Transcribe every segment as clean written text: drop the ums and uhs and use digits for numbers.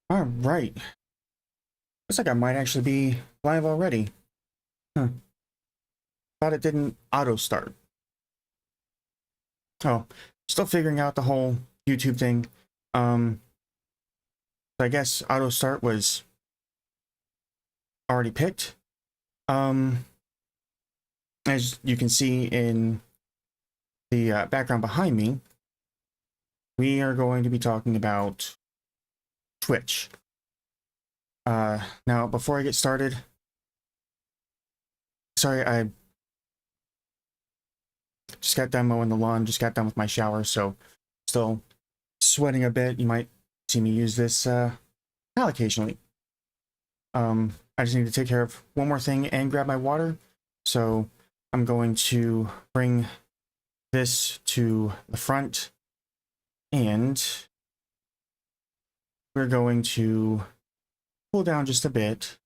All right. Looks like I might actually be live already. Huh. Thought it didn't auto start. Oh, still figuring out the whole YouTube thing. Um, I guess auto start was already picked. Um, as you can see in the background behind me, we are going to be talking about Twitch. Now, before I get started, sorry, I just got done mowing the lawn, just got done with my shower, so still sweating a bit. You might see me use this towel occasionally. I just need to take care of one more thing and grab my water. So I'm going to bring this to the front and we're going to pull down just a bit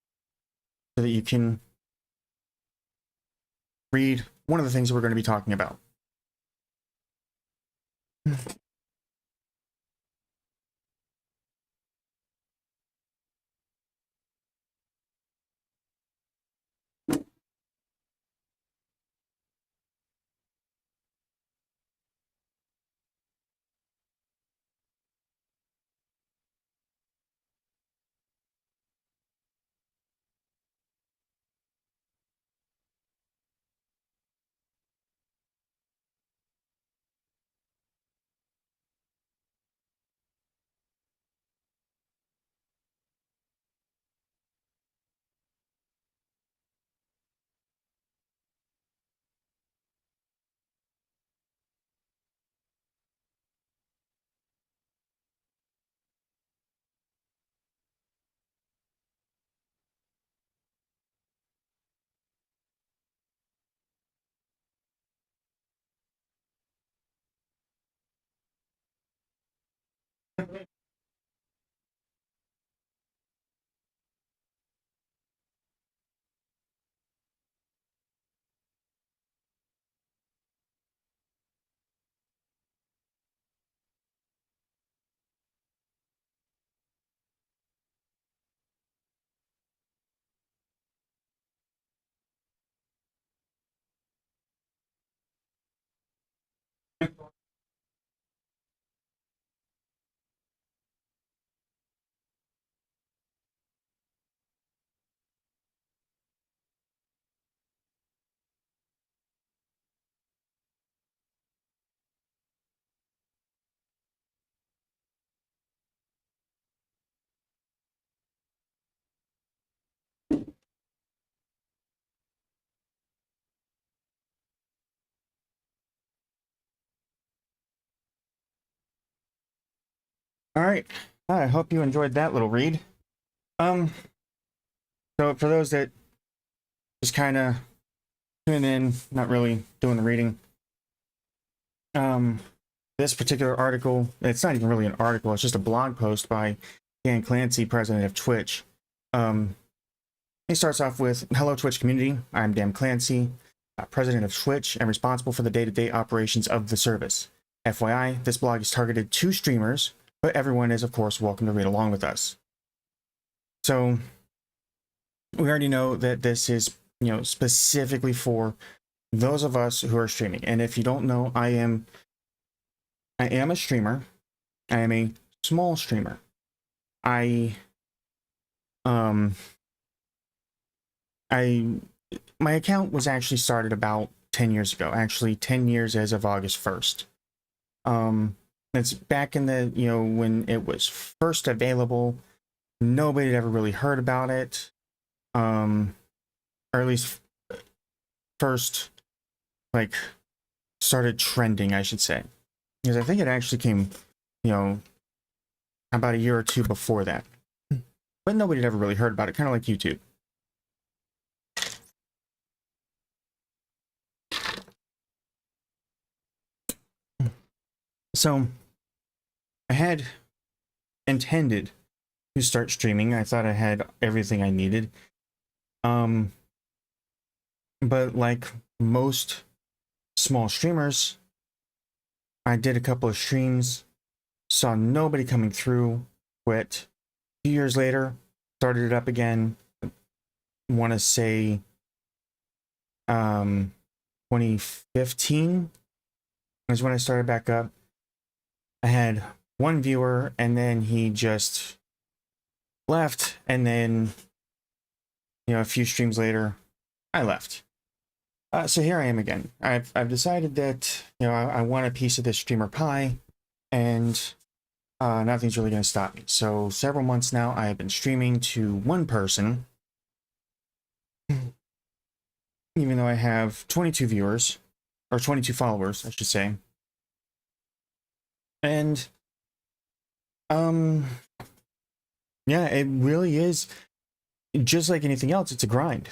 so that you can read one of the things that we're going to be talking about. All right. I hope you enjoyed that little read. Um, so for those that just kind of tune in, not really doing the reading, um, this particular article, it's not even really an article, it's just a blog post by Dan Clancy, president of Twitch. Um, he starts off with, "Hello, Twitch community. I'm Dan Clancy, president of Twitch and responsible for the day-to-day operations of the service. FYI, this blog is targeted to streamers, but everyone is, of course, welcome to read along with us." So we already know that this is, specifically for those of us who are streaming. And if you don't know, I am a streamer. I am a small streamer. I um I my account was actually started about 10 years ago. Actually 10 years as of August 1st. It's back in the, when it was first available. Nobody had ever really heard about it. Or at least first like started trending, I should say. Because I think it actually came, you know, about a year or two before that. But nobody had ever really heard about it, kind of like YouTube. So I had intended to start streaming. I thought I had everything I needed. But like most small streamers, I did a couple of streams, saw nobody coming through, quit, few years later, started it up again. Want to say 2015 is when I started back up. I had one viewer, and then he just left, and then a few streams later, I left. So here I am again. I've decided that I want a piece of this streamer pie, and nothing's really going to stop me. So several months now, I have been streaming to one person, even though I have 22 viewers, or 22 followers, I should say. And yeah, it really is just like anything else. It's a grind.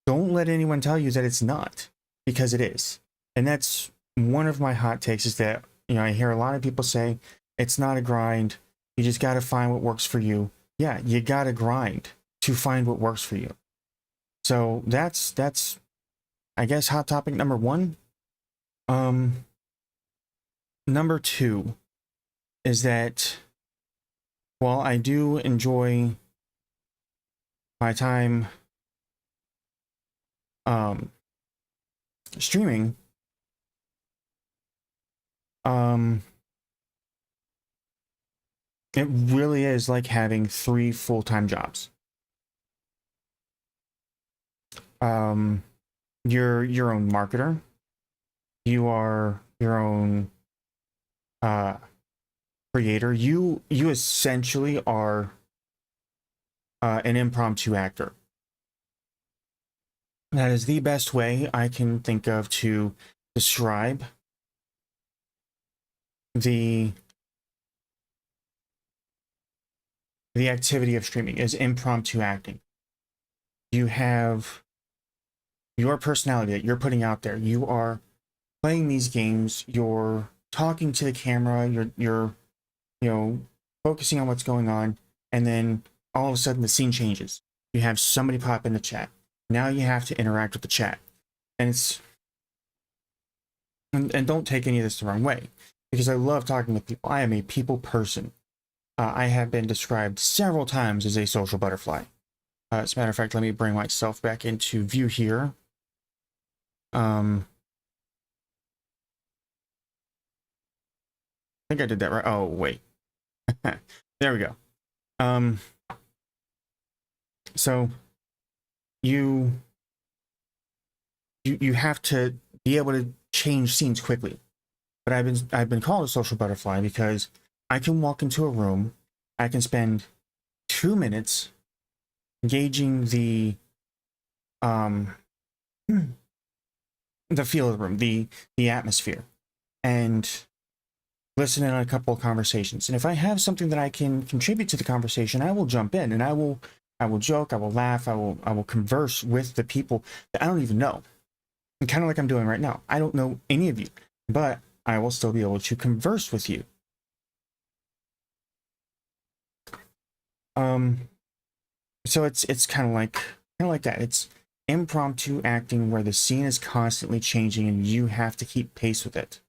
Don't let anyone tell you that it's not, because it is. And that's one of my hot takes, is that I hear a lot of people say it's not a grind. You just got to find what works for you. Yeah, you got to grind to find what works for you. So that's I guess hot topic number one. Number two is that while I do enjoy my time streaming, it really is like having 3 full-time jobs. You're your own marketer. You are your own creator. You essentially are an impromptu actor. That is the best way I can think of to describe the activity of streaming, is impromptu acting. You have your personality that you're putting out there. You are playing these games. You're talking to the camera. You're focusing on what's going on, and then all of a sudden the scene changes. You have somebody pop in the chat. Now you have to interact with the chat, and it's and don't take any of this the wrong way, because I love talking with people. I am a people person. I have been described several times as a social butterfly. As a matter of fact, let me bring myself back into view here. I think I did that right. Oh, wait. There we go. So you have to be able to change scenes quickly. But I've been called a social butterfly because I can walk into a room, I can spend 2 minutes gauging the feel of the room, the atmosphere, and listen in on a couple of conversations. And if I have something that I can contribute to the conversation, I will jump in, and I will joke, I will laugh, I will converse with the people that I don't even know. And kind of like I'm doing right now. I don't know any of you, but I will still be able to converse with you. So it's kind of like that. It's impromptu acting where the scene is constantly changing and you have to keep pace with it.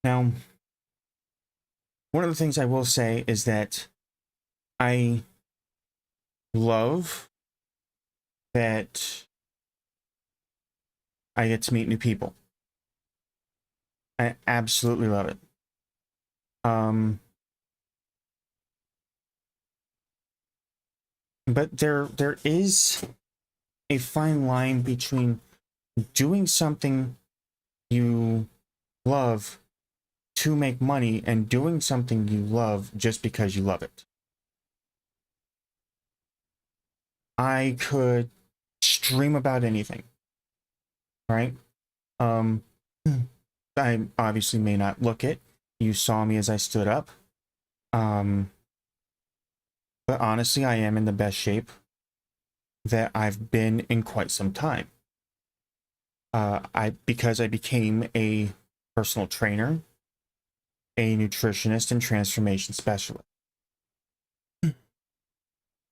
Now, one of the things I will say is that I love that I get to meet new people. I absolutely love it. But there is a fine line between doing something you love to make money and doing something you love just because you love it. I could stream about anything, right? I obviously may not look it. You saw me as I stood up. But honestly, I am in the best shape that I've been in quite some time. Because I became a personal trainer, a nutritionist, and transformation specialist.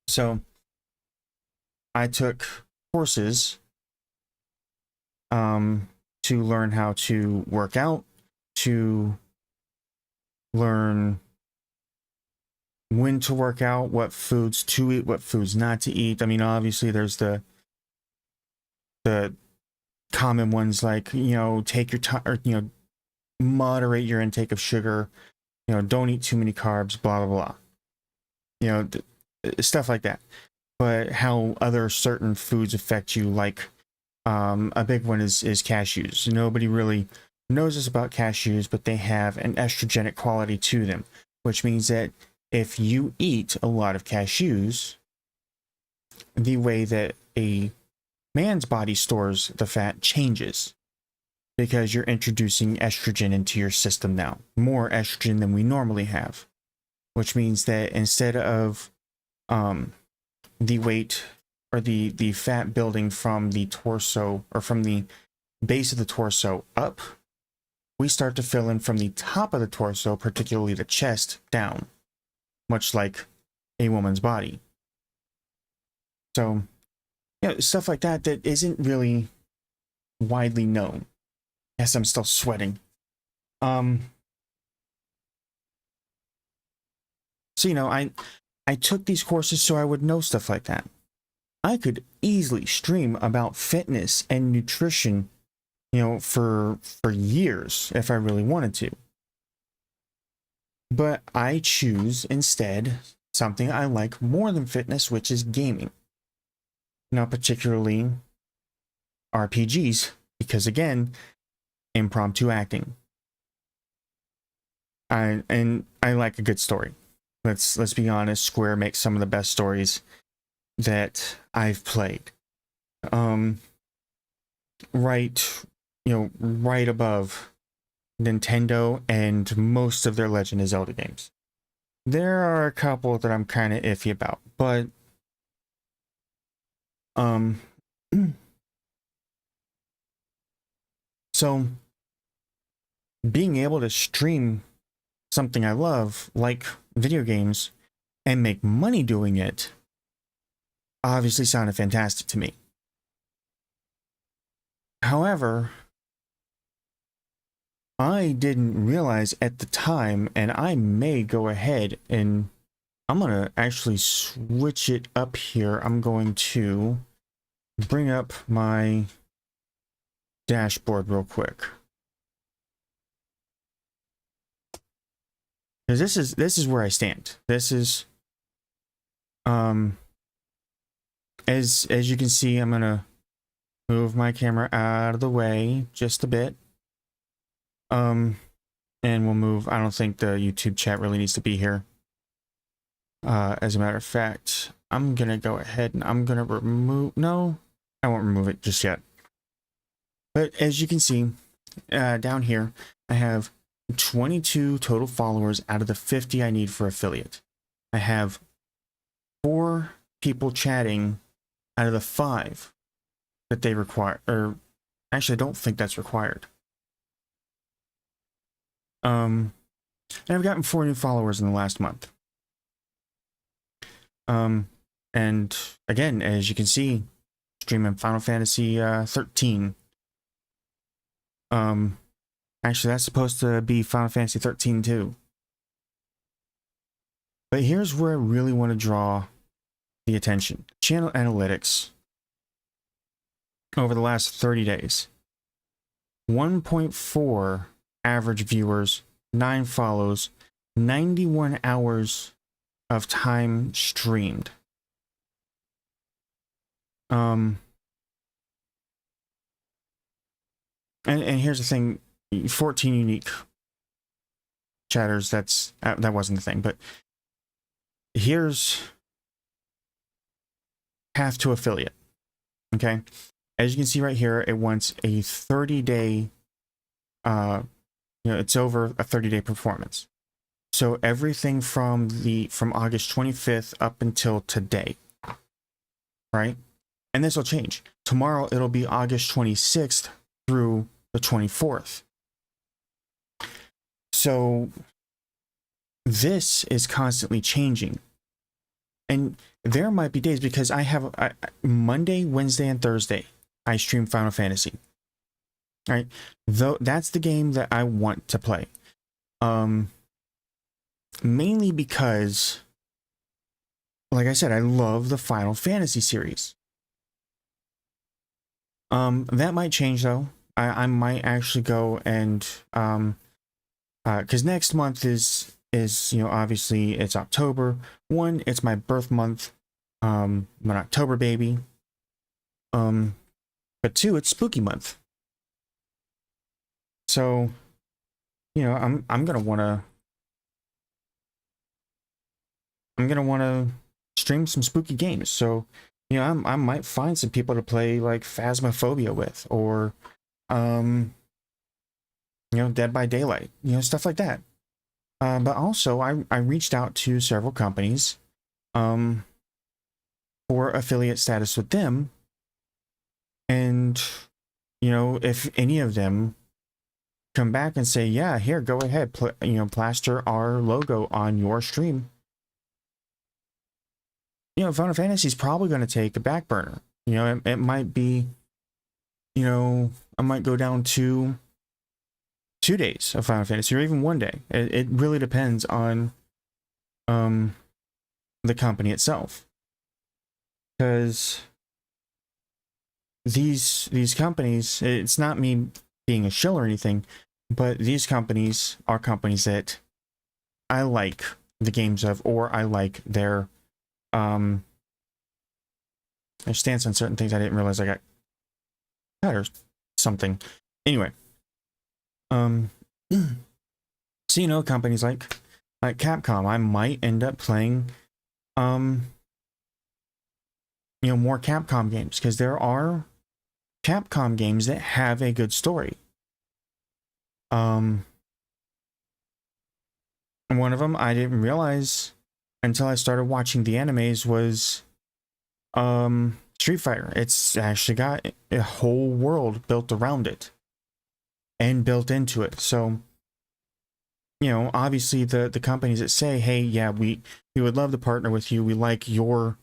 So I took courses to learn how to work out, to learn when to work out, what foods to eat, what foods not to eat. I mean, obviously there's the common ones like, take your time, or, moderate your intake of sugar, don't eat too many carbs, blah, blah, blah. Stuff like that. But how other certain foods affect you, like a big one is cashews. Nobody really knows this about cashews, but they have an estrogenic quality to them, which means that if you eat a lot of cashews, the way that a man's body stores the fat changes, because you're introducing estrogen into your system now, more estrogen than we normally have, which means that instead of the weight or the fat building from the torso, or from the base of the torso up, we start to fill in from the top of the torso, particularly the chest, down, much like a woman's body. So, stuff like that isn't really widely known. Yes, I'm still sweating. So, I took these courses so I would know stuff like that. I could easily stream about fitness and nutrition, for years if I really wanted to. But I choose instead something I like more than fitness, which is gaming. Now, particularly RPGs, because again, impromptu acting. I like a good story. Let's be honest, Square makes some of the best stories that I've played. Right above Nintendo and most of their Legend of Zelda games. There are a couple that I'm kind of iffy about, but so being able to stream something I love, like video games, and make money doing it, obviously sounded fantastic to me. However, I didn't realize at the time, and I may go ahead and I'm going to actually switch it up here. I'm going to bring up my dashboard real quick. Because this is where I stand. This is as you can see, I'm going to move my camera out of the way just a bit. And we'll move. I don't think the YouTube chat really needs to be here. As a matter of fact, I'm going to go ahead and I'm going to remove... No, I won't remove it just yet. But as you can see, down here, I have 22 total followers out of the 50 I need for affiliate. I have 4 people chatting out of the 5 that they require. Or actually, I don't think that's required. And I've gotten 4 new followers in the last month. And again, as you can see, streaming Final Fantasy 13. Actually, that's supposed to be Final Fantasy 13 too. But here's where I really want to draw the attention. Channel analytics over the last 30 days. 1.4 average viewers, 9 follows, 91 hours of time streamed. And here's the thing, 14 unique chatters, that wasn't the thing, but here's path to affiliate. Okay, as you can see right here, it wants a 30-day it's over a 30-day performance. So everything from August 25th up until today, right? And this will change. Tomorrow it'll be August 26th through the 24th. So this is constantly changing. And there might be days, because I have Monday, Wednesday, and Thursday, I stream Final Fantasy. Right? Though that's the game that I want to play. mainly because, like I said, I love the Final Fantasy series. That might change though. I might actually go and because next month is obviously it's October. One, it's my birth month. I'm an October baby. But two, it's spooky month. So, I'm gonna wanna stream some spooky games. So, I might find some people to play like Phasmophobia with, or Dead by Daylight, stuff like that. But also, I reached out to several companies for affiliate status with them, and if any of them come back and say, yeah, here, go ahead, plaster our logo on your stream. Final Fantasy is probably going to take a back burner. It might be, I might go down to 2 days of Final Fantasy, or even 1 day. It really depends on the company itself, because these companies, it's not me being a shill or anything, but these companies are companies that I like the games of, or I like their stance on certain things. I didn't realize I got cut or something. Anyway, so companies like Capcom, I might end up playing more Capcom games, because there are Capcom games that have a good story. One of them I didn't realize until I started watching the animes was Street Fighter. It's actually got a whole world built around it and built into it. So, obviously the companies that say, hey, yeah, we would love to partner with you. We like your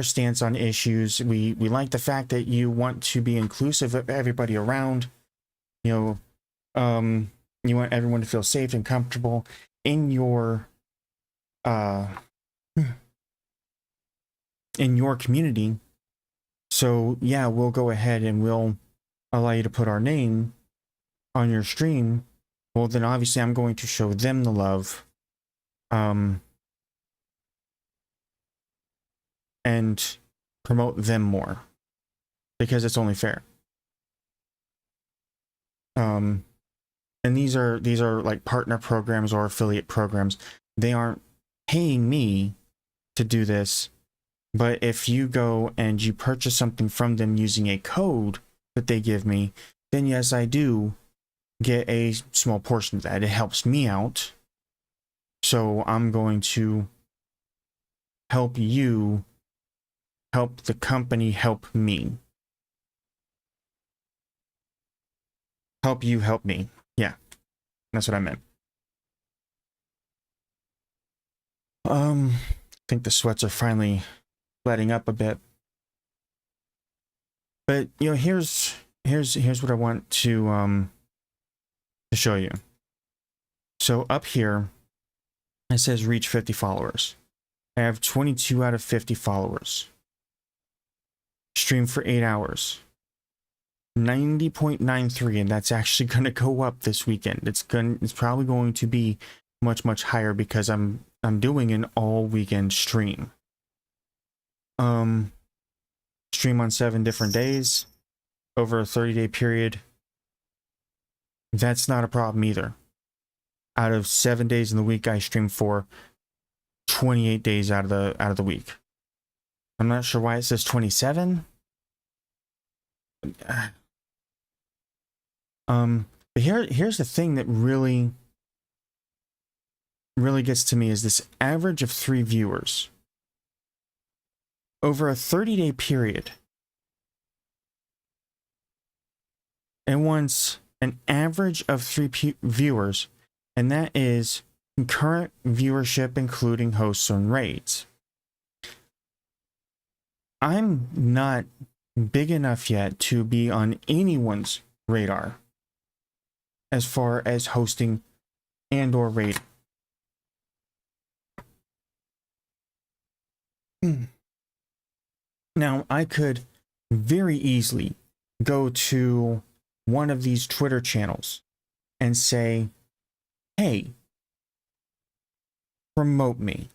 stance on issues. We like the fact that you want to be inclusive of everybody around. You want everyone to feel safe and comfortable in your community. So yeah, we'll go ahead and we'll allow you to put our name on your stream. Well, then obviously I'm going to show them the love, and promote them more, because it's only fair. And these are like partner programs or affiliate programs. They aren't paying me to do this, but if you go and you purchase something from them using a code that they give me, then yes, I do get a small portion of that. It helps me out. So I'm going to help you help the company help me. Help you help me. Yeah, that's what I meant. I think the sweats are finally letting up a bit. But here's what I want to show you. So up here it says reach 50 followers. I have 22 out of 50 followers. Stream for 8 hours. 90.93, and that's actually going to go up this weekend. It's probably going to be much higher, because I'm doing an all weekend stream. Stream on 7 different days over a 30-day period. That's not a problem either. Out of 7 days in the week, I stream for 28 days out of the week. I'm not sure why it says 27. But here's the thing that really gets to me, is this average of 3 viewers over a 30-day period. It wants an average of 3 viewers, and that is concurrent viewership, including hosts and raids. I'm not big enough yet to be on anyone's radar as far as hosting and or raiding. Now, I could very easily go to one of these Twitter channels and say, hey, promote me.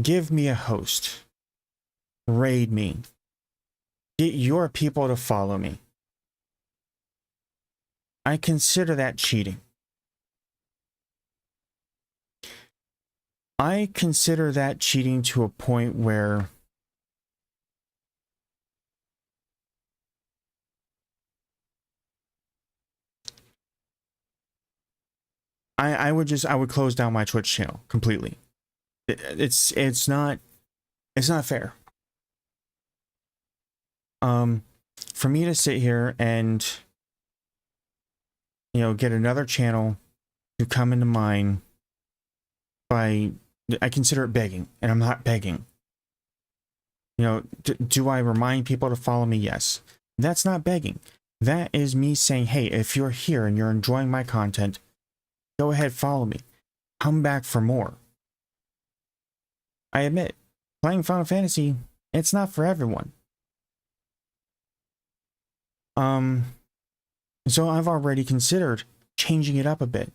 Give me a host. Raid me. Get your people to follow me. I consider that cheating. I consider that cheating to a point where I would close down my Twitch channel completely. It's not fair. For me to sit here and, you know, get another channel to come into mine by, I consider it begging, and I'm not begging. You know, do I remind people to follow me? Yes. That's not begging. That is me saying, hey, if you're here and you're enjoying my content, go ahead, follow me. Come back for more. I admit, playing Final Fantasy, it's not for everyone. So I've already considered changing it up a bit.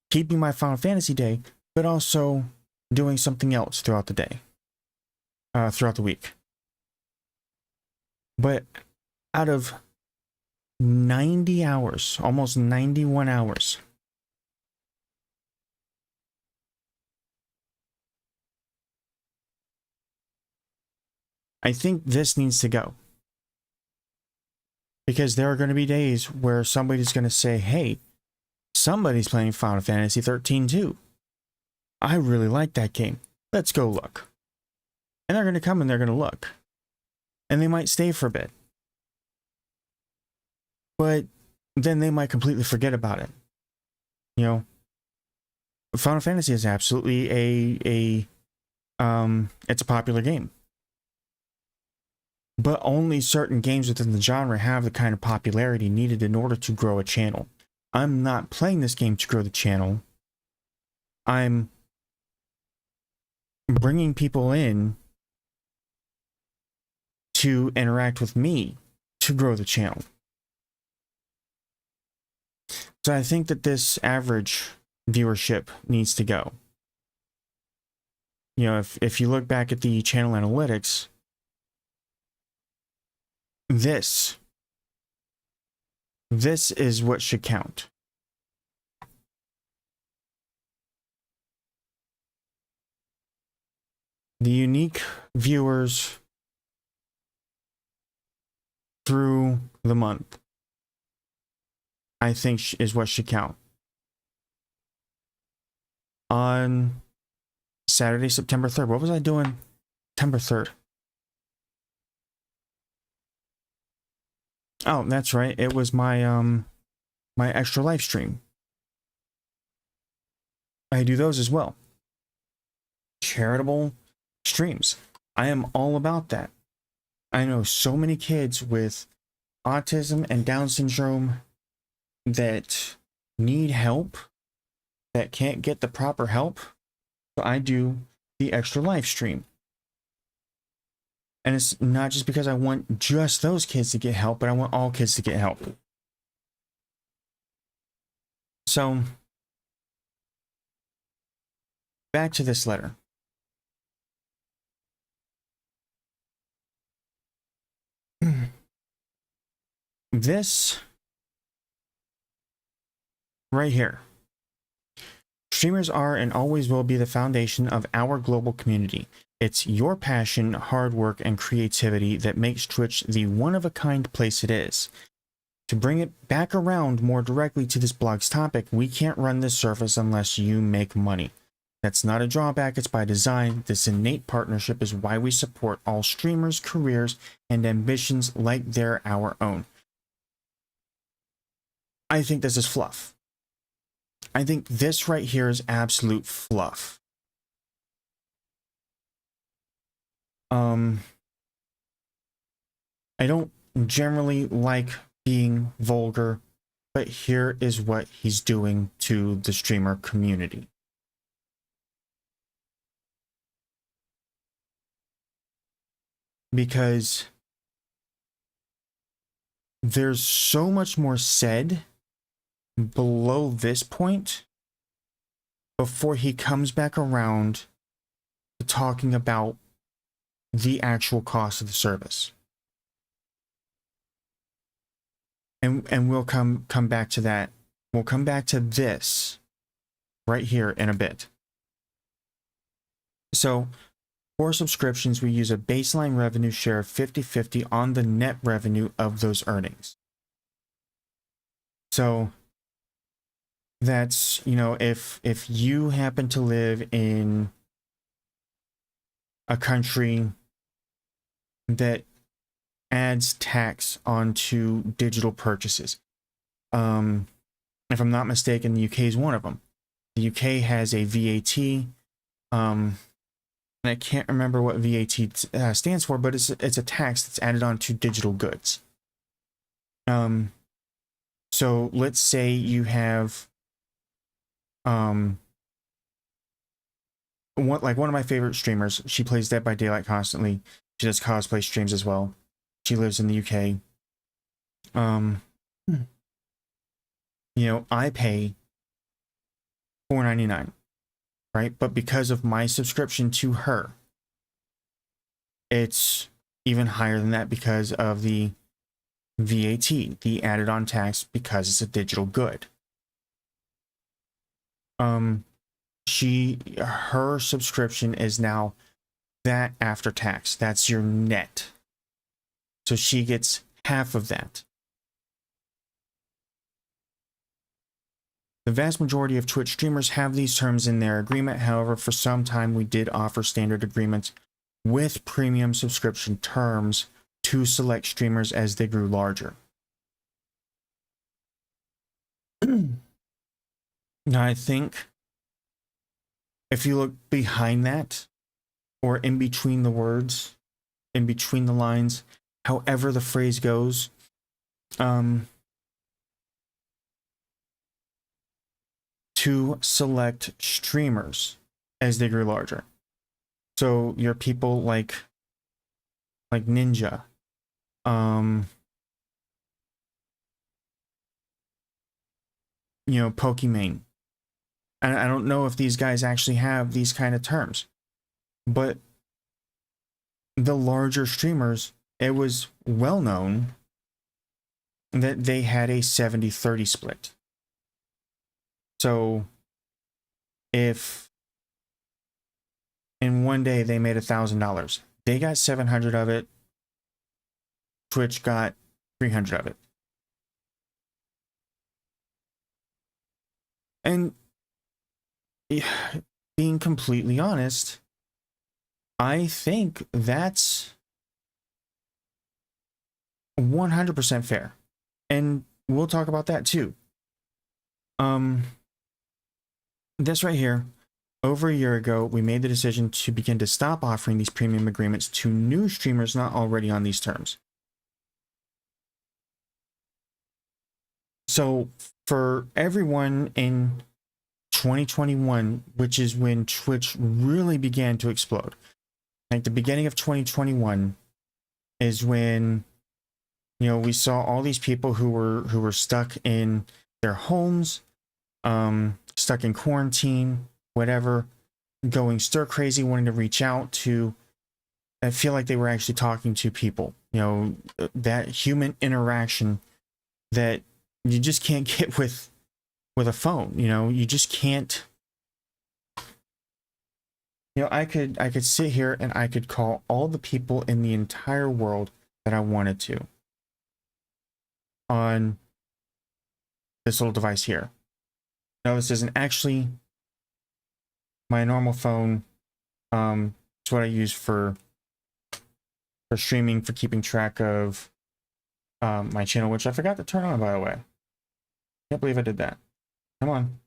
Keeping my Final Fantasy day, but also doing something else throughout the day. Throughout the week. But out of 90 hours, almost 91 hours, I think this needs to go. Because there are going to be days where somebody's going to say, hey, somebody's playing Final Fantasy 13 too. I really like that game. Let's go look. And they're going to come and they're going to look. And they might stay for a bit. But then they might completely forget about it. You know, Final Fantasy is absolutely it's a popular game. But only certain games within the genre have the kind of popularity needed in order to grow a channel. I'm not playing this game to grow the channel. I'm bringing people in to interact with me to grow the channel. So I think that this average viewership needs to go. You know, if you look back at the channel analytics, this is what should count. The unique viewers through the month, I think, is what should count. On Saturday, September 3rd, what was I doing September 3rd? Oh, that's right. It was my my extra live stream. I do those as well. Charitable streams. I am all about that. I know so many kids with autism and Down syndrome that need help, that can't get the proper help. So I do the extra live stream. And it's not just because I want just those kids to get help, but I want all kids to get help. So, back to this letter. This right here. Streamers are and always will be the foundation of our global community. It's your passion, hard work, and creativity that makes Twitch the one-of-a-kind place it is. To bring it back around more directly to this blog's topic, we can't run this service unless you make money. That's not a drawback, it's by design. This innate partnership is why we support all streamers' careers and ambitions like they're our own. I think this is fluff. I think this right here is absolute fluff. I don't generally like being vulgar, but here is what he's doing to the streamer community. because there's so much more said below this point before he comes back around to talking about the actual cost of the service. And we'll come back to that. We'll come back to this right here in a bit. So for subscriptions, we use a baseline revenue share of 50-50 on the net revenue of those earnings. So that's, you know, if you happen to live in a country that adds tax onto digital purchases. If I'm not mistaken, the UK is one of them. The UK has a VAT, and I can't remember what VAT stands for, but it's a tax that's added onto digital goods. So let's say you have one of my favorite streamers. She plays Dead by Daylight constantly. She does cosplay streams as well. She lives in the UK. You know, I pay $4.99, right? But because of my subscription to her, it's even higher than that because of the VAT, the added on tax, because it's a digital good. Her subscription is now that after tax. That's your net. So she gets half of that. The vast majority of Twitch streamers have these terms in their agreement. However, for some time we did offer standard agreements with premium subscription terms to select streamers as they grew larger. Now, I think if you look behind that, or in between the words, in between the lines, however the phrase goes, to select streamers as they grew larger. So your people like Ninja, you know, Pokimane. I don't know if these guys actually have these kind of terms, but the larger streamers, it was well known that they had a 70-30 split. So if in one day they made $1,000, they got 700 of it, Twitch got 300 of it. And being completely honest, I think that's 100% fair. And we'll talk about that too. This right here, over a year ago, we made the decision to begin to stop offering these premium agreements to new streamers not already on these terms. So for everyone in 2021, which is when Twitch really began to explode, like the beginning of 2021 is when, you know, we saw all these people who were stuck in their homes, stuck in quarantine, whatever, going stir crazy, wanting to reach out to, I feel like they were actually talking to people, you know, that human interaction that you just can't get with a phone. You know, you just can't. You know, I could sit here and I could call all the people in the entire world that I wanted to on this little device here. No, this isn't actually my normal phone. It's what I use for streaming, for keeping track of my channel, which I forgot to turn on, by the way. Can't believe I did that. Come on.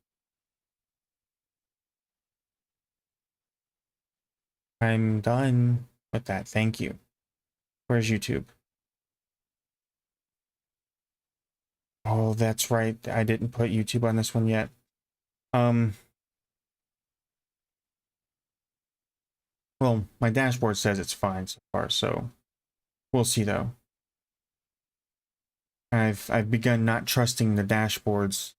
I'm done with that. Thank you. Where's YouTube? Oh, that's right. I didn't put YouTube on this one yet. Well, my dashboard says it's fine so far, so We'll see though. I've begun not trusting the dashboards.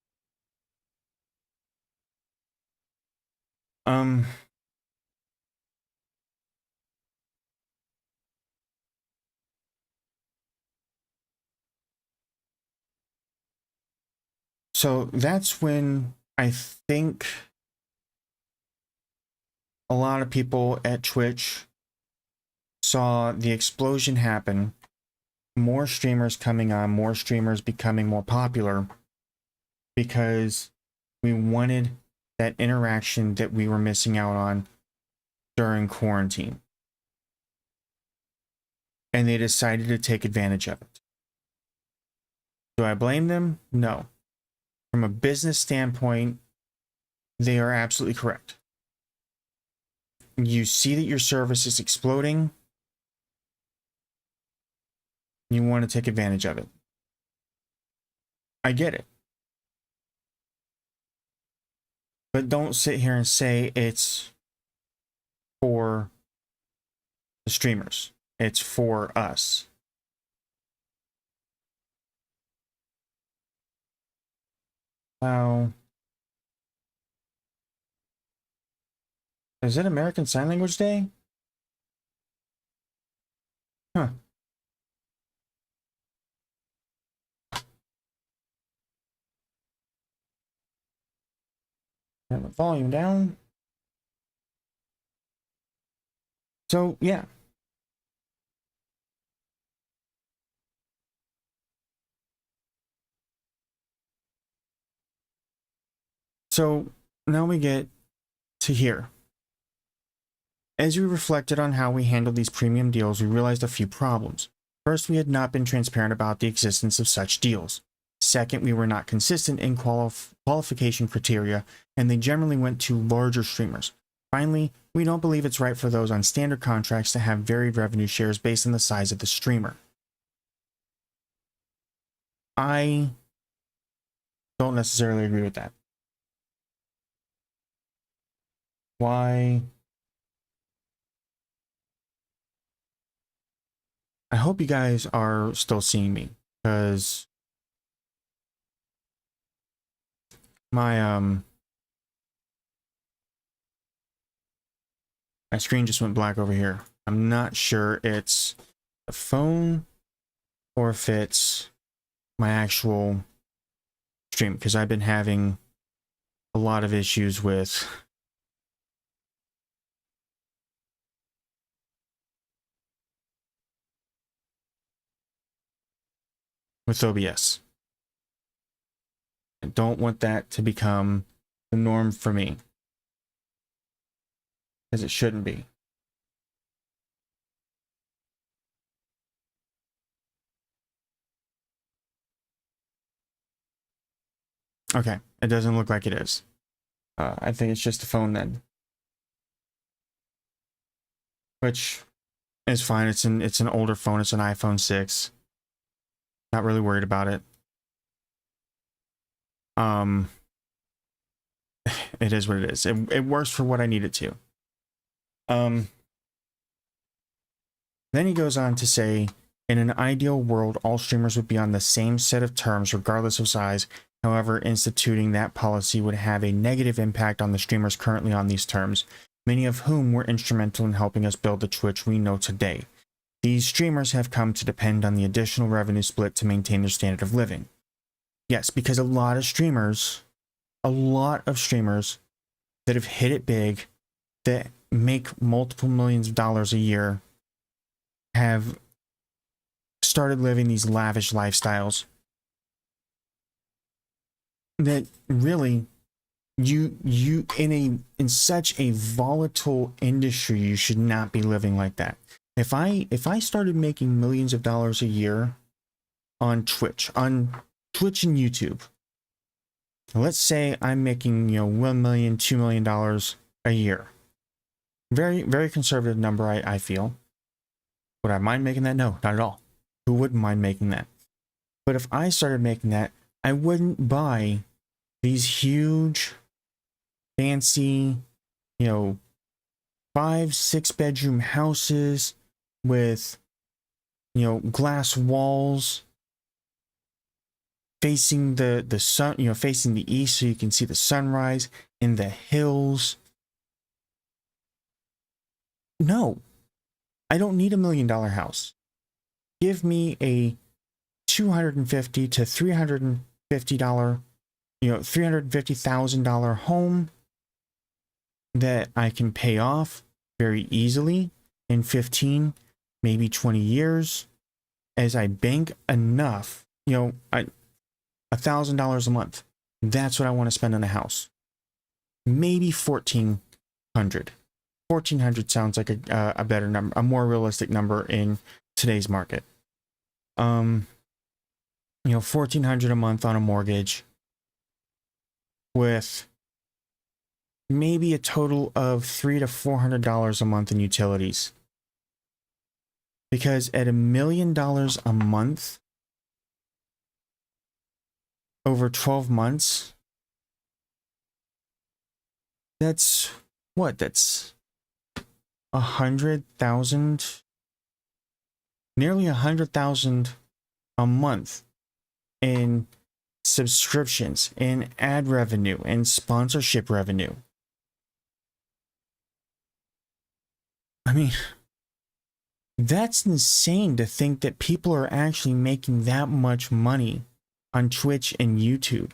So that's when I think a lot of people at Twitch saw the explosion happen, more streamers coming on, more streamers becoming more popular, because we wanted that interaction that we were missing out on during quarantine. And they decided to take advantage of it. Do I blame them? No. From a business standpoint, they are absolutely correct. You see that your service is exploding, you want to take advantage of it. I get it. But don't sit here and say it's for the streamers. It's for us. Now, is it American Sign Language Day? Huh. Turn the volume down. So, yeah. So, now we get to here. As we reflected on how we handled these premium deals, we realized a few problems. First, we had not been transparent about the existence of such deals. Second, we were not consistent in qualification criteria, and they generally went to larger streamers. Finally, we don't believe it's right for those on standard contracts to have varied revenue shares based on the size of the streamer. I don't necessarily agree with that. Why? I hope you guys are still seeing me, because my screen just went black over here. I'm not sure it's the phone or if it's my actual stream, because I've been having a lot of issues with OBS. I don't want that to become the norm for me, because it shouldn't be. Okay, it doesn't look like it is. I think it's just a phone then, which is fine. It's an older phone. It's an iPhone 6. Not really worried about it. It is what it is. It works for what I need it to. Then he goes on to say, in an ideal world, all streamers would be on the same set of terms regardless of size. However, instituting that policy would have a negative impact on the streamers currently on these terms, many of whom were instrumental in helping us build the Twitch we know today. These streamers have come to depend on the additional revenue split to maintain their standard of living. Yes, because a lot of streamers that have hit it big, that make multiple millions of dollars a year, have started living these lavish lifestyles that really you in such a volatile industry, you should not be living like that. If I started making millions of dollars a year on Twitch and YouTube, let's say I'm making, $1 million, $2 million a year. Very, very conservative number, I feel. Would I mind making that? No, not at all. Who wouldn't mind making that? But if I started making that, I wouldn't buy these huge, fancy, 5-6 bedroom houses with glass walls facing the sun, facing the east so you can see the sunrise in the hills. No, I don't need $1 million house. Give me a $250 to $350, $350,000 home that I can pay off very easily in 15, maybe 20 years as I bank enough, $1,000 a month. That's what I want to spend on a house. Maybe 1,400. 1,400 sounds like a better number, a more realistic number in today's market. 1,400 a month on a mortgage with maybe a total of $300 to $400 a month in utilities. Because at $1 million a month over 12 months, that's what? That's 100,000, nearly 100,000 a month in subscriptions, in ad revenue, and sponsorship revenue. I mean, that's insane to think that people are actually making that much money on Twitch and YouTube.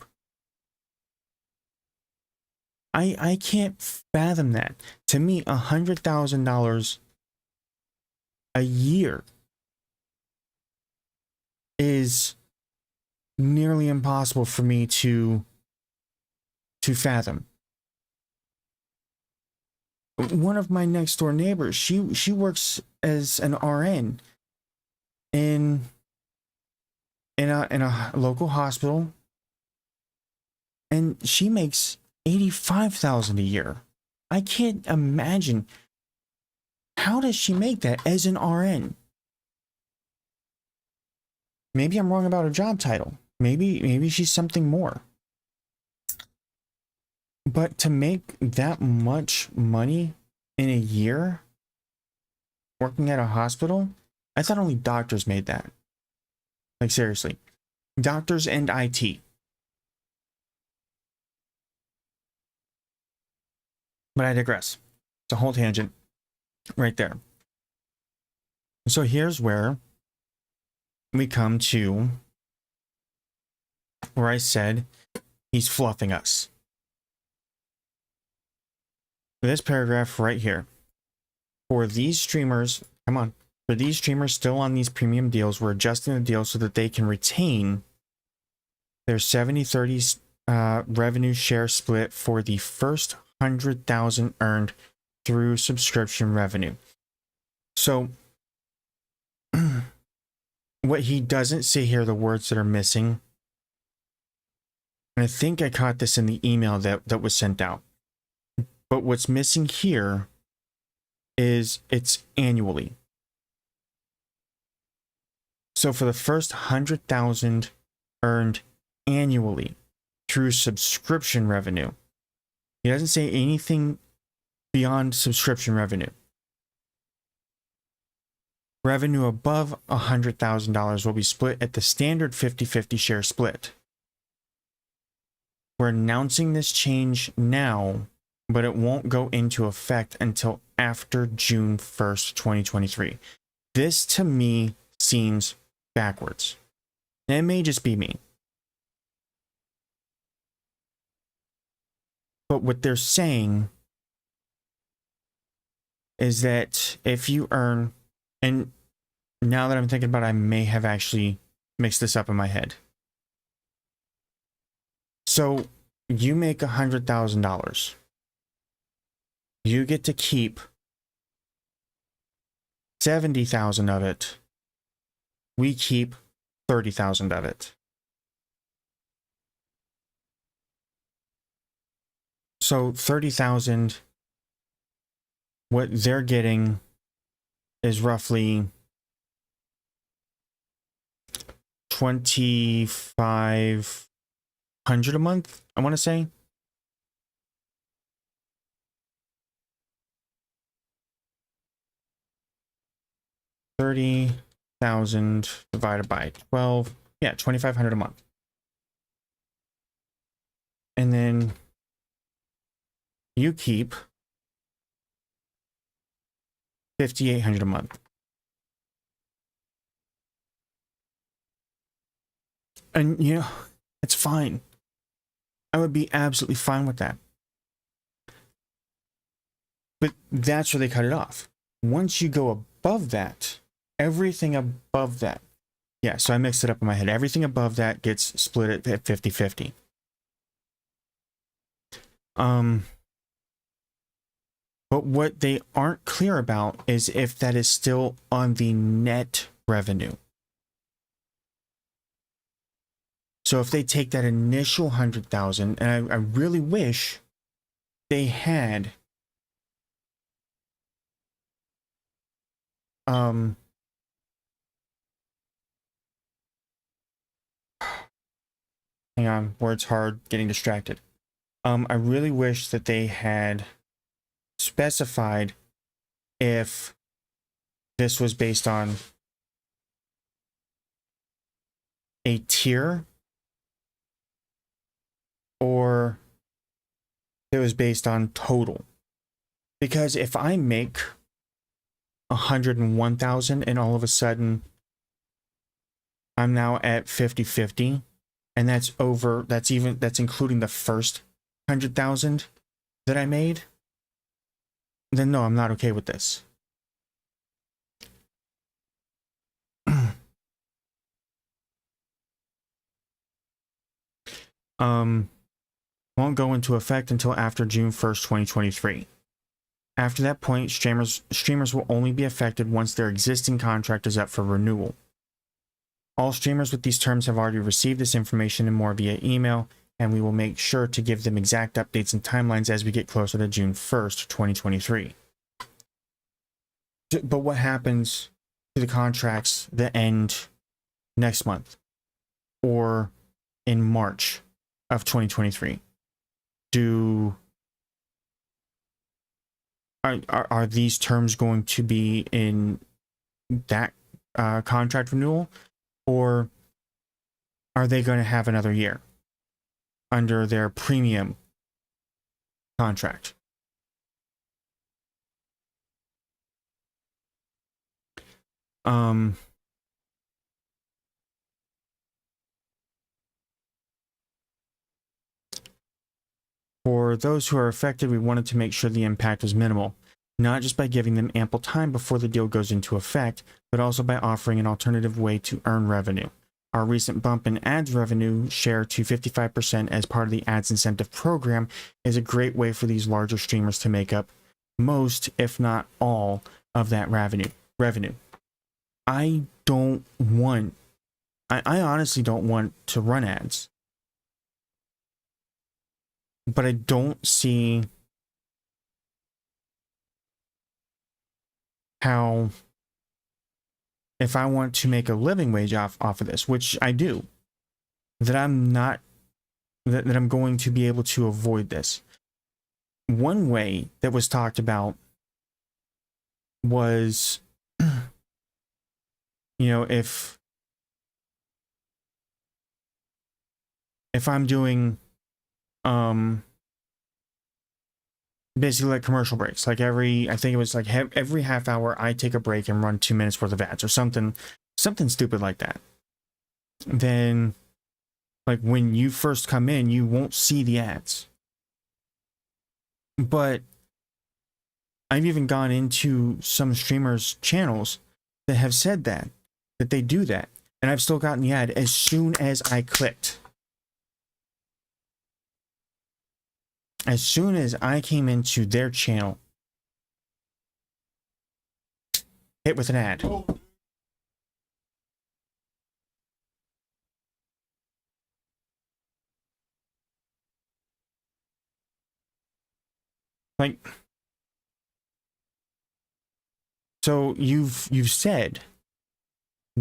I can't fathom that. To me, $100,000 a year is nearly impossible for me to fathom. One of my next door neighbors, she works as an RN in a local hospital, and she makes $85,000 a year. I can't imagine, how does she make that as an RN? Maybe I'm wrong about her job title. Maybe she's something more. But to make that much money in a year working at a hospital, I thought only doctors made that. Like, seriously. Doctors and IT. But I digress. It's a whole tangent right there. So here's where we come to where I said he's fluffing us. This paragraph right here. For these streamers, for these streamers still on these premium deals, we're adjusting the deal so that they can retain their 70-30 revenue share split for the first 100,000 earned through subscription revenue. So what he doesn't say here, the words that are missing, and I think I caught this in the email that was sent out, but what's missing here is it's annually. So for the first 100,000 earned annually through subscription revenue, he doesn't say anything beyond subscription revenue. Revenue above $100,000 will be split at the standard 50-50 share split. We're announcing this change now, but it won't go into effect until after June 1st, 2023. This to me seems backwards. And it may just be me. But what they're saying is that if you earn, and now that I'm thinking about it, I may have actually mixed this up in my head. So you make $100,000. You get to keep 70,000 of it. We keep 30,000 of it. So 30,000, what they're getting is roughly 2,500 a month, I want to say. $30 100,000 divided by 12. Yeah, 2,500 a month. And then you keep 5,800 a month. And you know, it's fine. I would be absolutely fine with that. But that's where they cut it off. Once you go above that, everything above that. Yeah, so I mixed it up in my head. Everything above that gets split at 50-50. But what they aren't clear about is if that is still on the net revenue. So if they take that initial 100,000, and I really wish they had hang on, words hard, getting distracted. I really wish that they had specified if this was based on a tier or it was based on total. Because if I make 101,000 and all of a sudden I'm now at 50-50, and that's including the first 100,000 that I made, then no, I'm not okay with this. Won't go into effect until after June 1st, 2023. After that point, streamers will only be affected once their existing contract is up for renewal. All streamers with these terms have already received this information and more via email, and we will make sure to give them exact updates and timelines as we get closer to June 1st, 2023. But what happens to the contracts that end next month or in March of 2023? Are these terms going to be in that contract renewal, or are they going to have another year under their premium contract? For those who are affected, we wanted to make sure the impact was minimal, not just by giving them ample time before the deal goes into effect, but also by offering an alternative way to earn revenue. Our recent bump in ads revenue share to 55% as part of the ads incentive program is a great way for these larger streamers to make up most, if not all, of that revenue. I honestly don't want to run ads. But I don't see how, if I want to make a living wage off of this, which I do, that I'm going to be able to avoid this. One way that was talked about was, if I'm doing basically like commercial breaks, like every half hour I take a break and run 2 minutes worth of ads or something stupid like that. Then like when you first come in, you won't see the ads. But I've even gone into some streamers' channels that have said that they do that, and I've still gotten the ad as soon as I clicked. As soon as I came into their channel, hit with an ad. Like, so you've said,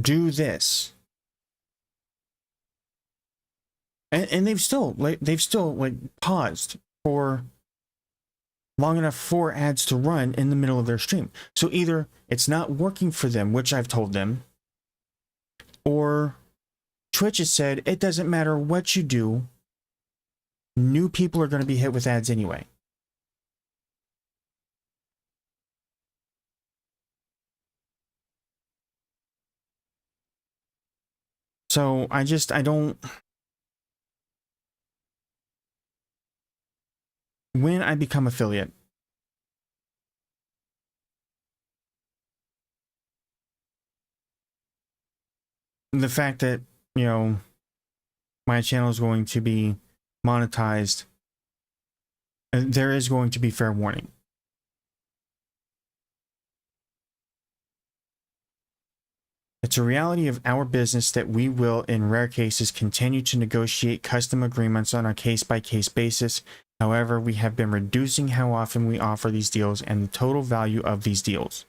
do this, and they've still paused for long enough for ads to run in the middle of their stream. So either it's not working for them, which I've told them, or Twitch has said it doesn't matter what you do, new people are going to be hit with ads anyway. So I don't, when I become affiliate, the fact that, you know, my channel is going to be monetized, there is going to be fair warning. It's a reality of our business that we will, in rare cases, continue to negotiate custom agreements on a case-by-case basis. However, we have been reducing how often we offer these deals and the total value of these deals.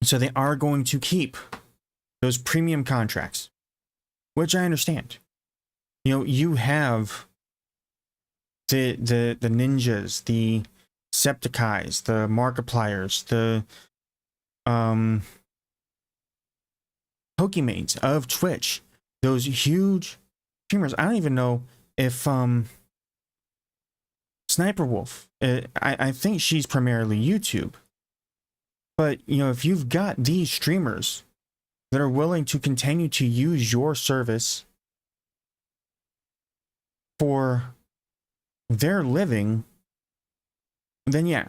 So they are going to keep those premium contracts, which I understand. You know, you have the ninjas, the Septicais, the Markipliers, the Pokemains of Twitch, those huge streamers. I don't even know if Sniper Wolf, I think she's primarily YouTube, but you know, if you've got these streamers that are willing to continue to use your service for their living, then yeah,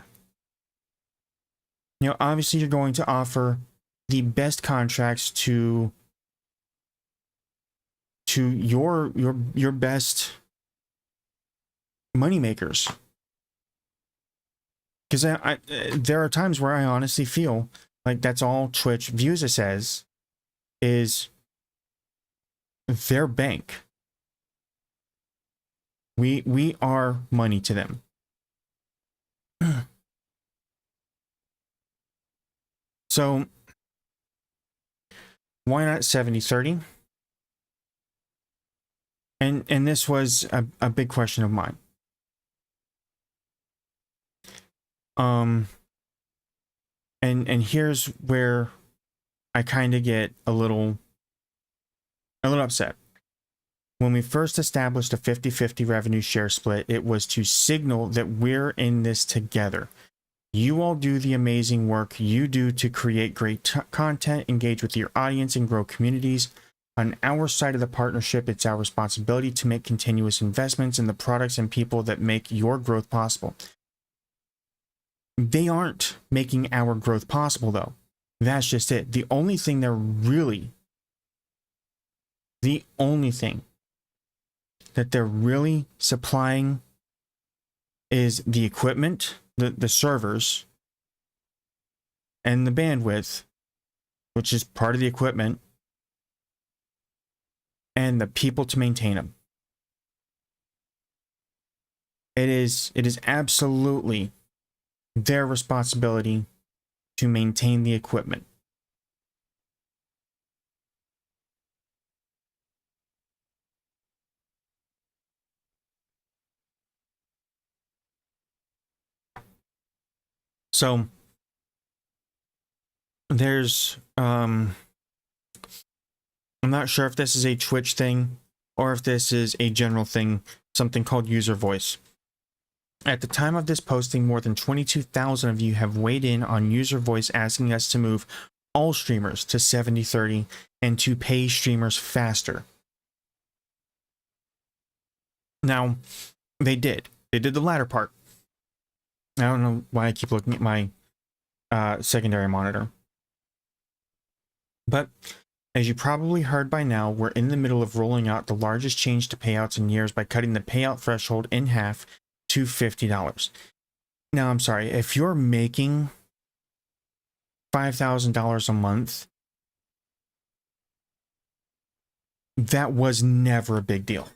you know, obviously you're going to offer the best contracts to your best money makers. Because there are times where I honestly feel like that's all Twitch views us as, is their bank. We are money to them. So why not 70-30? And this was a big question of mine. And here's where I kind of get a little upset. When we first established a 50-50 revenue share split, it was to signal that we're in this together. You all do the amazing work you do to create great content, engage with your audience, and grow communities. On our side of the partnership, it's our responsibility to make continuous investments in the products and people that make your growth possible. They aren't making our growth possible, though. That's just it. The only thing that they're really supplying is the equipment, the servers, and the bandwidth, which is part of the equipment, and the people to maintain them. It is absolutely their responsibility to maintain the equipment. So there's I'm not sure if this is a Twitch thing or if this is a general thing, something called user voice. At the time of this posting, more than 22,000 of you have weighed in on user voice, asking us to move all streamers to 70-30 and to pay streamers faster. Now, they did the latter part. I don't know why I keep looking at my secondary monitor. But as you probably heard by now, we're in the middle of rolling out the largest change to payouts in years by cutting the payout threshold in half to $50. Now, I'm sorry, if you're making $5,000 a month, that was never a big deal.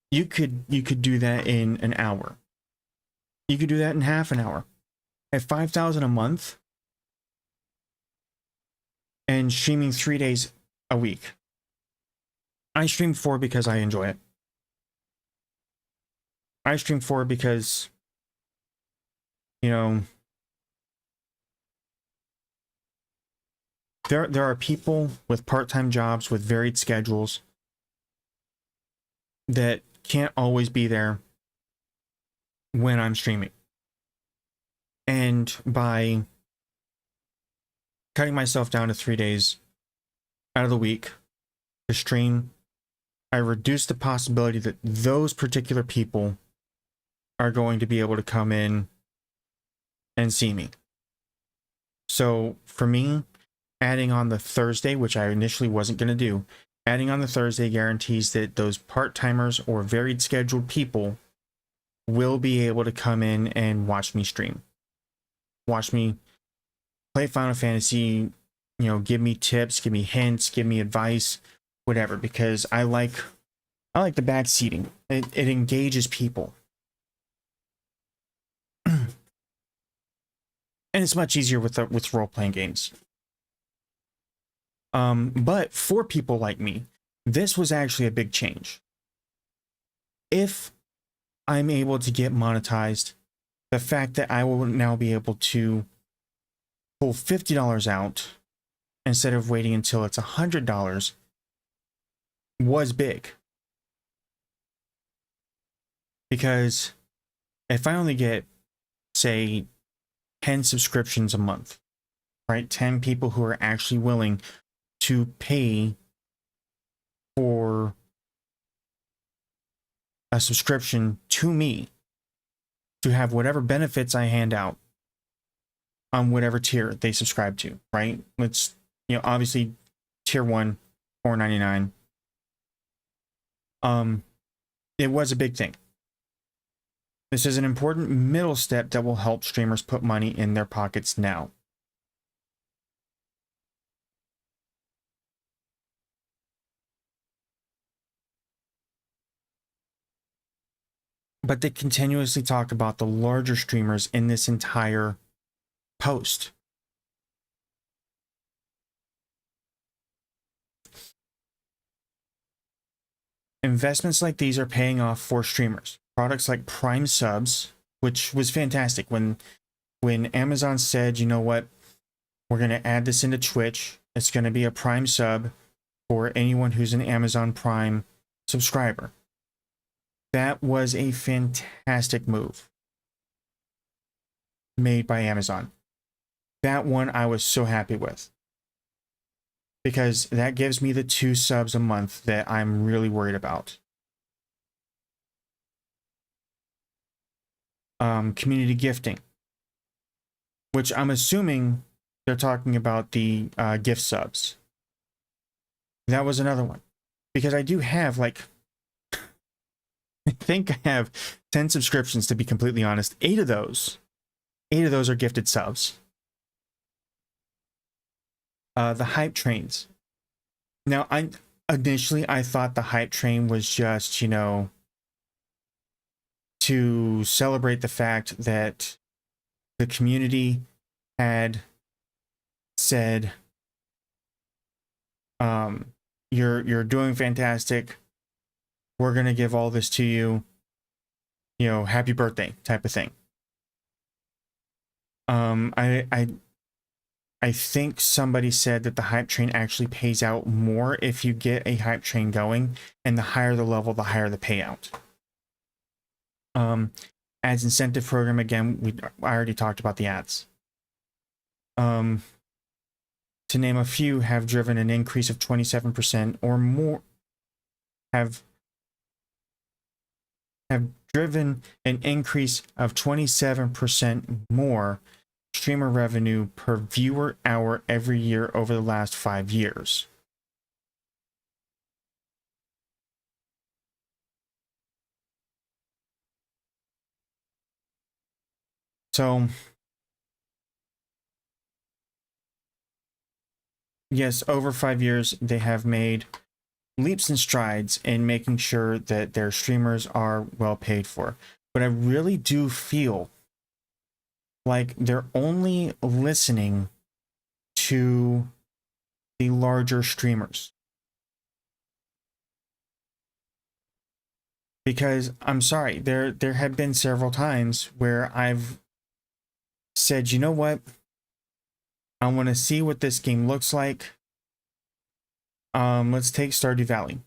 You could do that in an hour. You could do that in half an hour. At $5,000 a month and streaming 3 days a week. I stream 4 because I enjoy it. I stream 4 because, you know, there are people with part-time jobs with varied schedules that can't always be there when I'm streaming. And by cutting myself down to 3 days out of the week to stream, I reduce the possibility that those particular people are going to be able to come in and see me. So for me, adding on the Thursday, which I initially wasn't going to do, adding on the Thursday guarantees that those part-timers or varied scheduled people will be able to come in and watch me stream. Watch me play Final Fantasy, give me tips, give me hints, give me advice, whatever, because I like the back seating. It engages people. And it's much easier with role-playing games. But for people like me, this was actually a big change. If I'm able to get monetized, the fact that I will now be able to pull $50 out instead of waiting until it's $100 was big. Because if I only get, say, 10 subscriptions a month, right? 10 people who are actually willing to pay for a subscription to me to have whatever benefits I hand out on whatever tier they subscribe to, right? Let's, obviously tier 1, $4.99. It was a big thing. This is an important middle step that will help streamers put money in their pockets now. But they continuously talk about the larger streamers in this entire post. Investments like these are paying off for streamers. Products like Prime subs, which was fantastic. When Amazon said, you know what, we're going to add this into Twitch. It's going to be a Prime sub for anyone who's an Amazon Prime subscriber. That was a fantastic move made by Amazon. That one I was so happy with, because that gives me the 2 subs a month that I'm really worried about. Community gifting, which I'm assuming they're talking about the gift subs. That was another one, because I do have I think I have 10 subscriptions, to be completely honest. 8 of those are gifted subs. The hype trains. Now, initially I thought the hype train was just, to celebrate the fact that the community had said, you're doing fantastic. We're going to give all this to you, happy birthday type of thing. I think somebody said that the hype train actually pays out more if you get a hype train going, and the higher the level, the higher the payout. Ads incentive program, again, I already talked about the ads. To name a few, have driven an increase of 27% or more, have driven an increase of 27% more streamer revenue per viewer hour every year over the last 5 years. So, yes, over 5 years, they have made leaps and strides in making sure that their streamers are well paid for. But I really do feel like they're only listening to the larger streamers. Because I'm sorry, there have been several times where I've said, you know what? I want to see what this game looks like. Let's take Stardew Valley,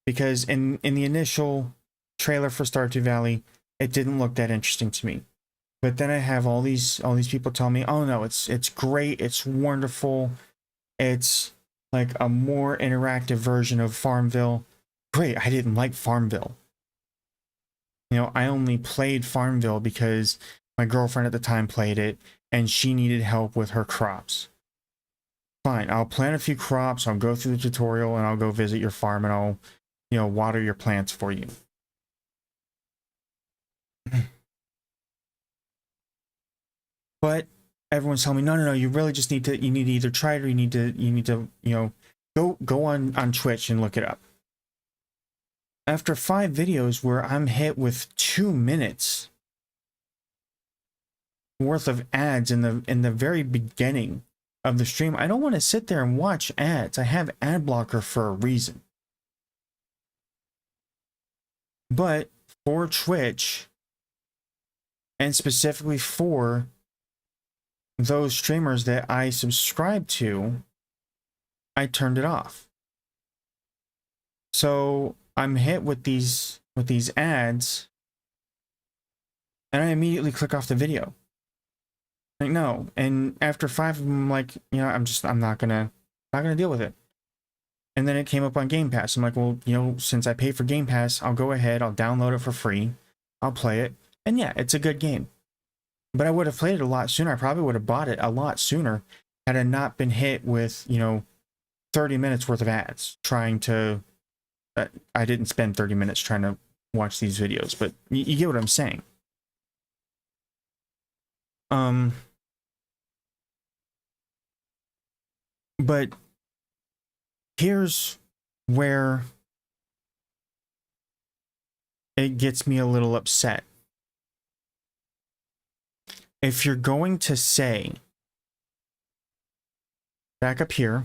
because in the initial trailer for Stardew Valley, it didn't look that interesting to me. But then I have all these people tell me, "Oh no, it's great, it's wonderful, it's like a more interactive version of Farmville." Great, I didn't like Farmville. You know, I only played Farmville because my girlfriend at the time played it and she needed help with her crops. Fine, I'll plant a few crops, I'll go through the tutorial, and I'll go visit your farm and I'll, you know, water your plants for you. But everyone's telling me, no, no, no, you really just need to, you need to either try it or you need to, you know, go on Twitch and look it up. After 5 videos where I'm hit with 2 minutes worth of ads in the very beginning of the stream, I don't want to sit there and watch ads. I have ad blocker for a reason. But for Twitch, and specifically for those streamers that I subscribe to, I turned it off. So I'm hit with these ads, and I immediately click off the video. Like, no. And after 5 of them, I'm like, you know, I'm not gonna deal with it. And then it came up on Game Pass. I'm like, well, you know, since I pay for Game Pass, I'll go ahead, I'll download it for free, I'll play it, and yeah, it's a good game. But I would have played it a lot sooner. I probably would have bought it a lot sooner had I not been hit with, you know, 30 minutes worth of ads trying to... I didn't spend 30 minutes trying to watch these videos, but you get what I'm saying. But here's where it gets me a little upset. If you're going to say, back up here,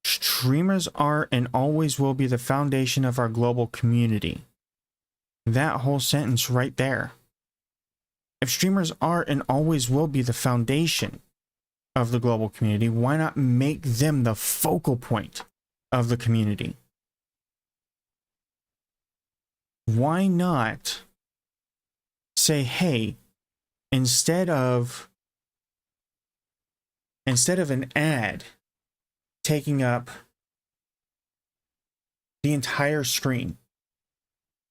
streamers are and always will be the foundation of our global community. That whole sentence right there. If streamers are and always will be the foundation of the global community, why not make them the focal point of the community? Why not say, hey, instead of an ad taking up the entire screen,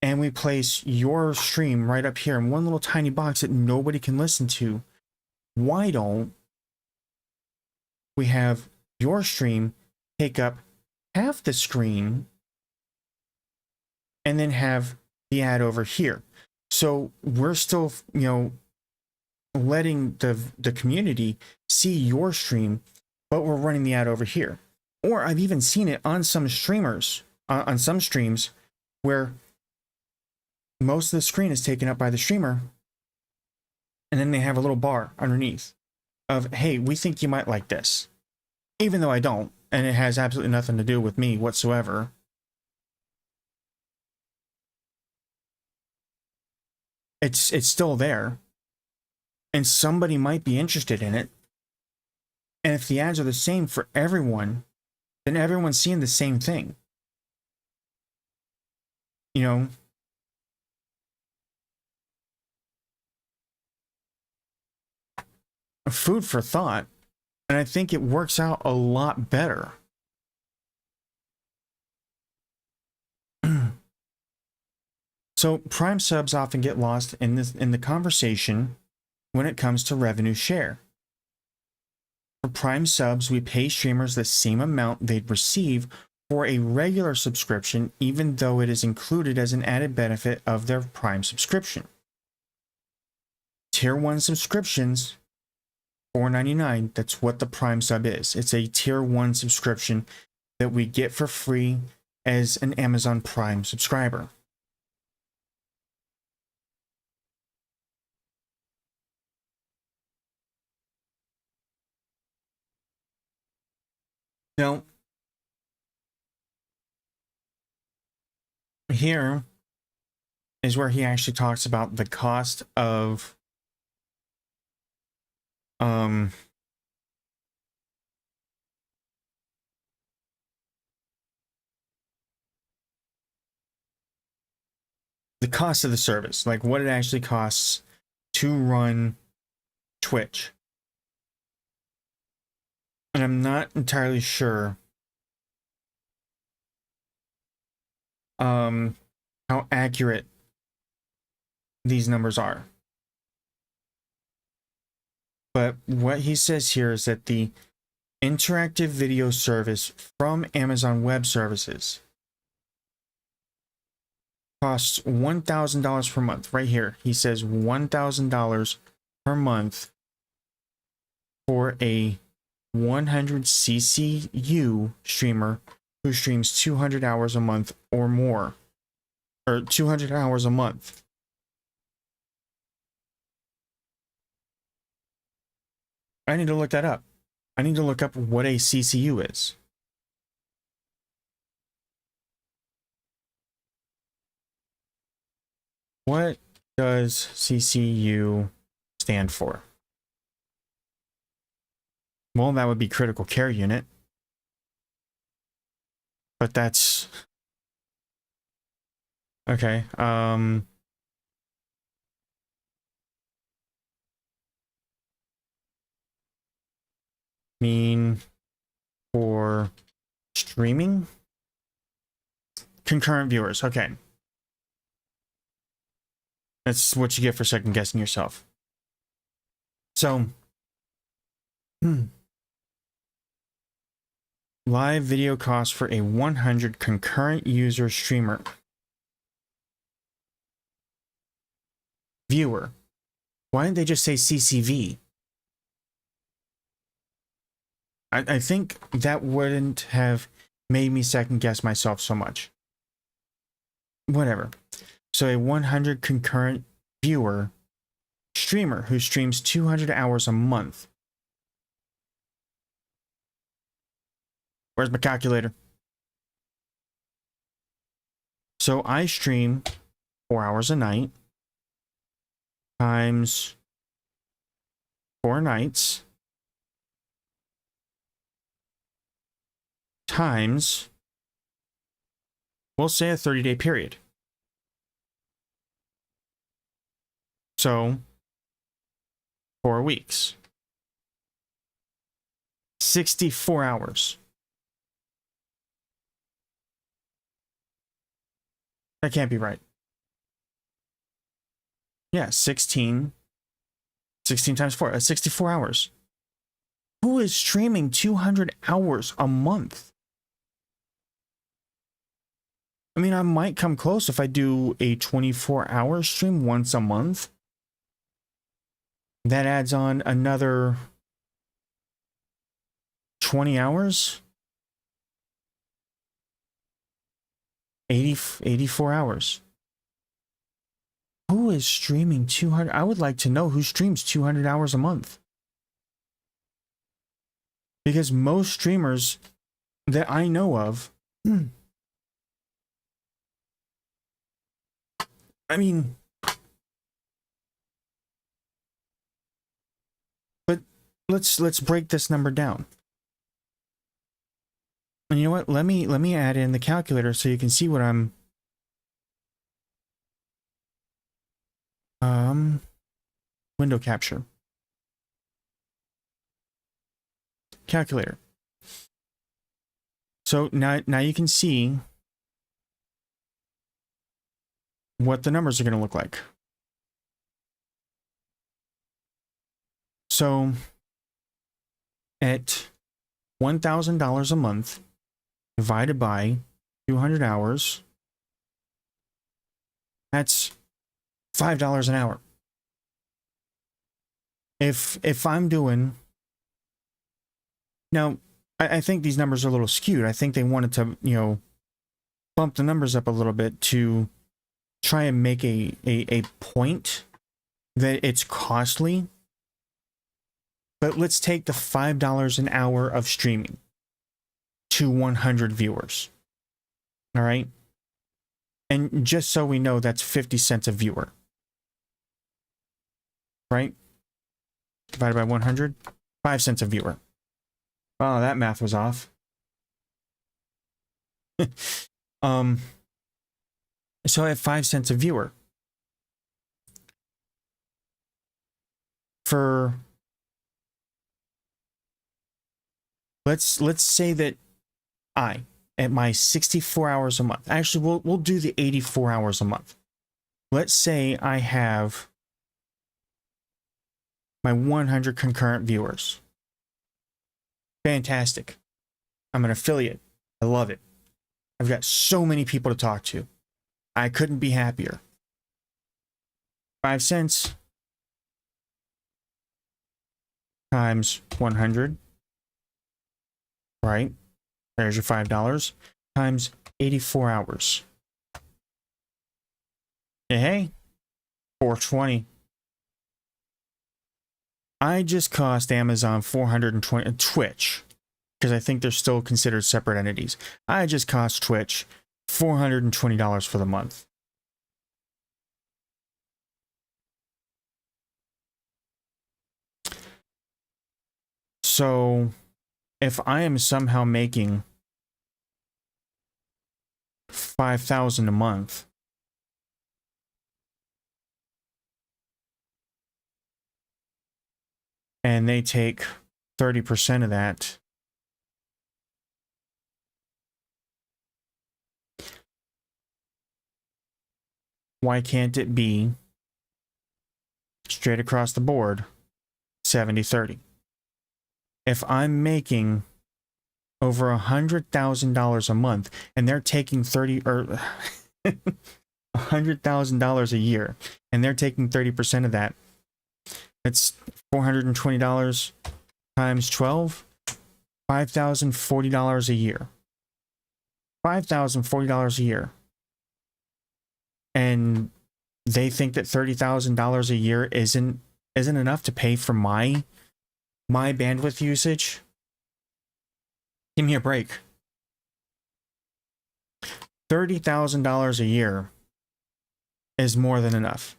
and we place your stream right up here in one little tiny box that nobody can listen to, why don't we have your stream take up half the screen and then have the ad over here? So we're still, you know, letting the community see your stream, but we're running the ad over here. Or I've even seen it on some streamers, on some streams, where most of the screen is taken up by the streamer, and then they have a little bar underneath of, hey, we think you might like this, even though I don't, and it has absolutely nothing to do with me whatsoever. It's still there, and somebody might be interested in it. And if the ads are the same for everyone, then everyone's seeing the same thing. You know, food for thought, and I think it works out a lot better. So Prime subs often get lost in the conversation when it comes to revenue share. For Prime subs, we pay streamers the same amount they'd receive for a regular subscription, even though it is included as an added benefit of their Prime subscription. Tier 1 subscriptions, $4.99, that's what the Prime sub is. It's a Tier 1 subscription that we get for free as an Amazon Prime subscriber. Now, here is where he actually talks about the cost of the cost of the service, like what it actually costs to run Twitch. And I'm not entirely sure how accurate these numbers are. But what he says here is that the interactive video service from Amazon Web Services costs $1,000 per month. Right here, he says $1,000 per month for a 100 CCU streamer who streams 200 hours a month or more, or 200 hours a month. I need to look that up. I need to look up what a CCU is. What does CCU stand for? Well, that would be critical care unit. But that's okay. Mean for streaming? Concurrent viewers. Okay. That's what you get for second guessing yourself. So, live video cost for a 100 concurrent user streamer. Viewer. Why didn't they just say CCV? I think that wouldn't have made me second guess myself so much. Whatever. So a 100 concurrent viewer streamer who streams 200 hours a month. Where's my calculator? So I stream 4 hours a night times 4 nights times, we'll say, a 30-day period. So 4 weeks. 64 hours. That can't be right. Yeah, 16 times 4, 64 hours. Who is streaming 200 hours a month? I mean, I might come close if I do a 24-hour stream once a month. That adds on another 20 hours. 84 hours. Who is streaming 200? I would like to know who streams 200 hours a month. Because most streamers that I know of, I mean, but let's break this number down. And you know what? Let me add in the calculator so you can see what I'm window capture. Calculator. So now you can see what the numbers are going to look like. So at $1,000 a month divided by 200 hours, that's $5 an hour. If I'm doing, now I think these numbers are a little skewed. I think they wanted to, you know, bump the numbers up a little bit to try and make a point that it's costly. But let's take the $5 an hour of streaming to 100 viewers. All right. And just so we know, that's 50 cents a viewer. Right? divided by 100, 5 cents a viewer. Oh, that math was off. So I have 5 cents a viewer. For let's say that at my 64 hours a month. Actually, we'll do the 84 hours a month. Let's say I have my 100 concurrent viewers. Fantastic. I'm an affiliate. I love it. I've got so many people to talk to. I couldn't be happier. 5 cents times 100, right? There's your $5 times 84 hours. Hey, $4.20. I just cost Amazon $420, Twitch, because I think they're still considered separate entities. I just cost Twitch $420 for the month. So if I am somehow making $5,000 a month, and they take 30% of that, why can't it be straight across the board 70-30? If I'm making over $100,000 a month and they're taking $100,000 a year and they're taking 30% of that, it's $420 times 12, $5,040 a year. $5,040 a year. And they think that $30,000 a year isn't enough to pay for my bandwidth usage. Give me a break. $30,000 a year is more than enough.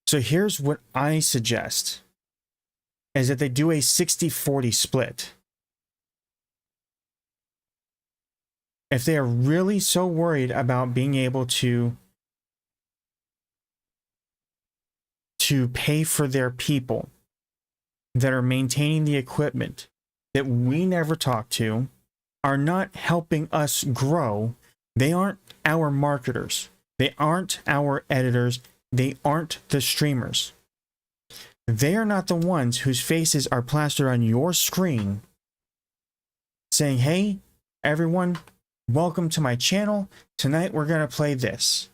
So here's what I suggest, is that they do a 60-40 split. If they are really so worried about being able to pay for their people that are maintaining the equipment that we never talk to, are not helping us grow, they aren't our marketers, they aren't our editors, they aren't the streamers. They are not the ones whose faces are plastered on your screen saying, hey, everyone, welcome to my channel. Tonight we're going to play this.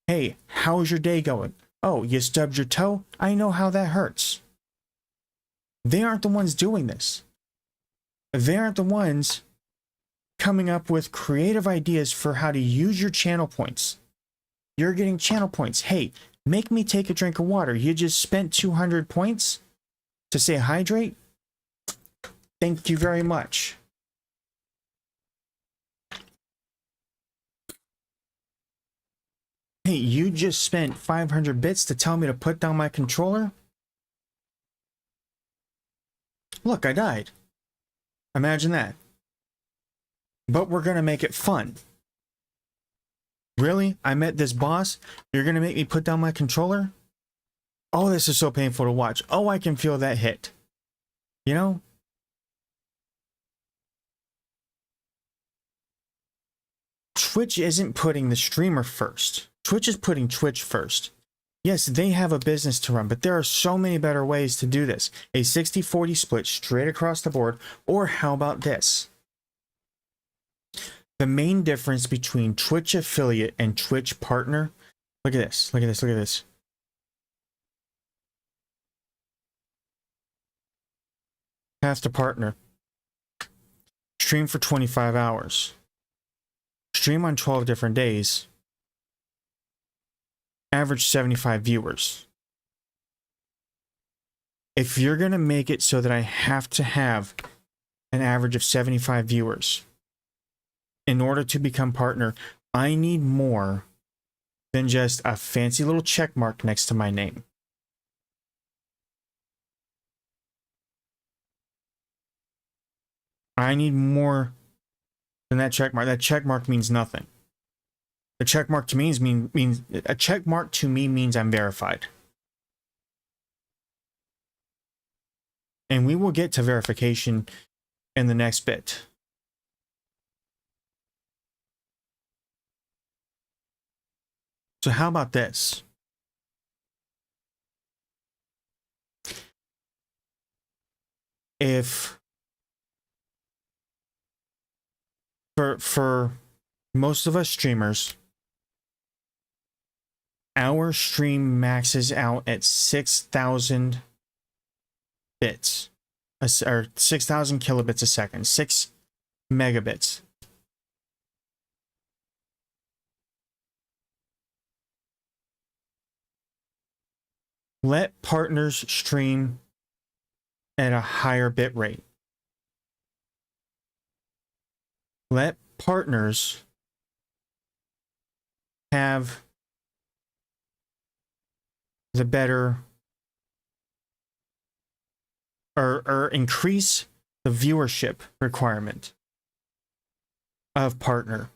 Hey, how's your day going? Oh, you stubbed your toe? I know how that hurts. They aren't the ones doing this. They aren't the ones coming up with creative ideas for how to use your channel points. You're getting channel points. Hey, make me take a drink of water. You just spent 200 points to say hydrate? Thank you very much. Hey, you just spent 500 bits to tell me to put down my controller? Look, I died. Imagine that. But we're going to make it fun. Really? I met this boss? You're going to make me put down my controller? Oh, this is so painful to watch. Oh, I can feel that hit. You know? Twitch isn't putting the streamer first. Twitch is putting Twitch first. Yes, they have a business to run, but there are so many better ways to do this. A 60-40 split straight across the board, or how about this? The main difference between Twitch affiliate and Twitch partner, look at this, look at this, look at this. Have to partner. Stream for 25 hours. Stream on 12 different days. Average 75 viewers. If you're going to make it so that I have to have an average of 75 viewers in order to become partner, I need more than just a fancy little check mark next to my name. I need more than that check mark. That check mark means nothing. The check mark to me means a check mark to me means I'm verified. And we will get to verification in the next bit. So how about this? If for most of us streamers, our stream maxes out at 6,000 bits, or 6,000 kilobits a second, 6 megabits. Let partners stream at a higher bit rate. Let partners have the better, or increase the viewership requirement of partner.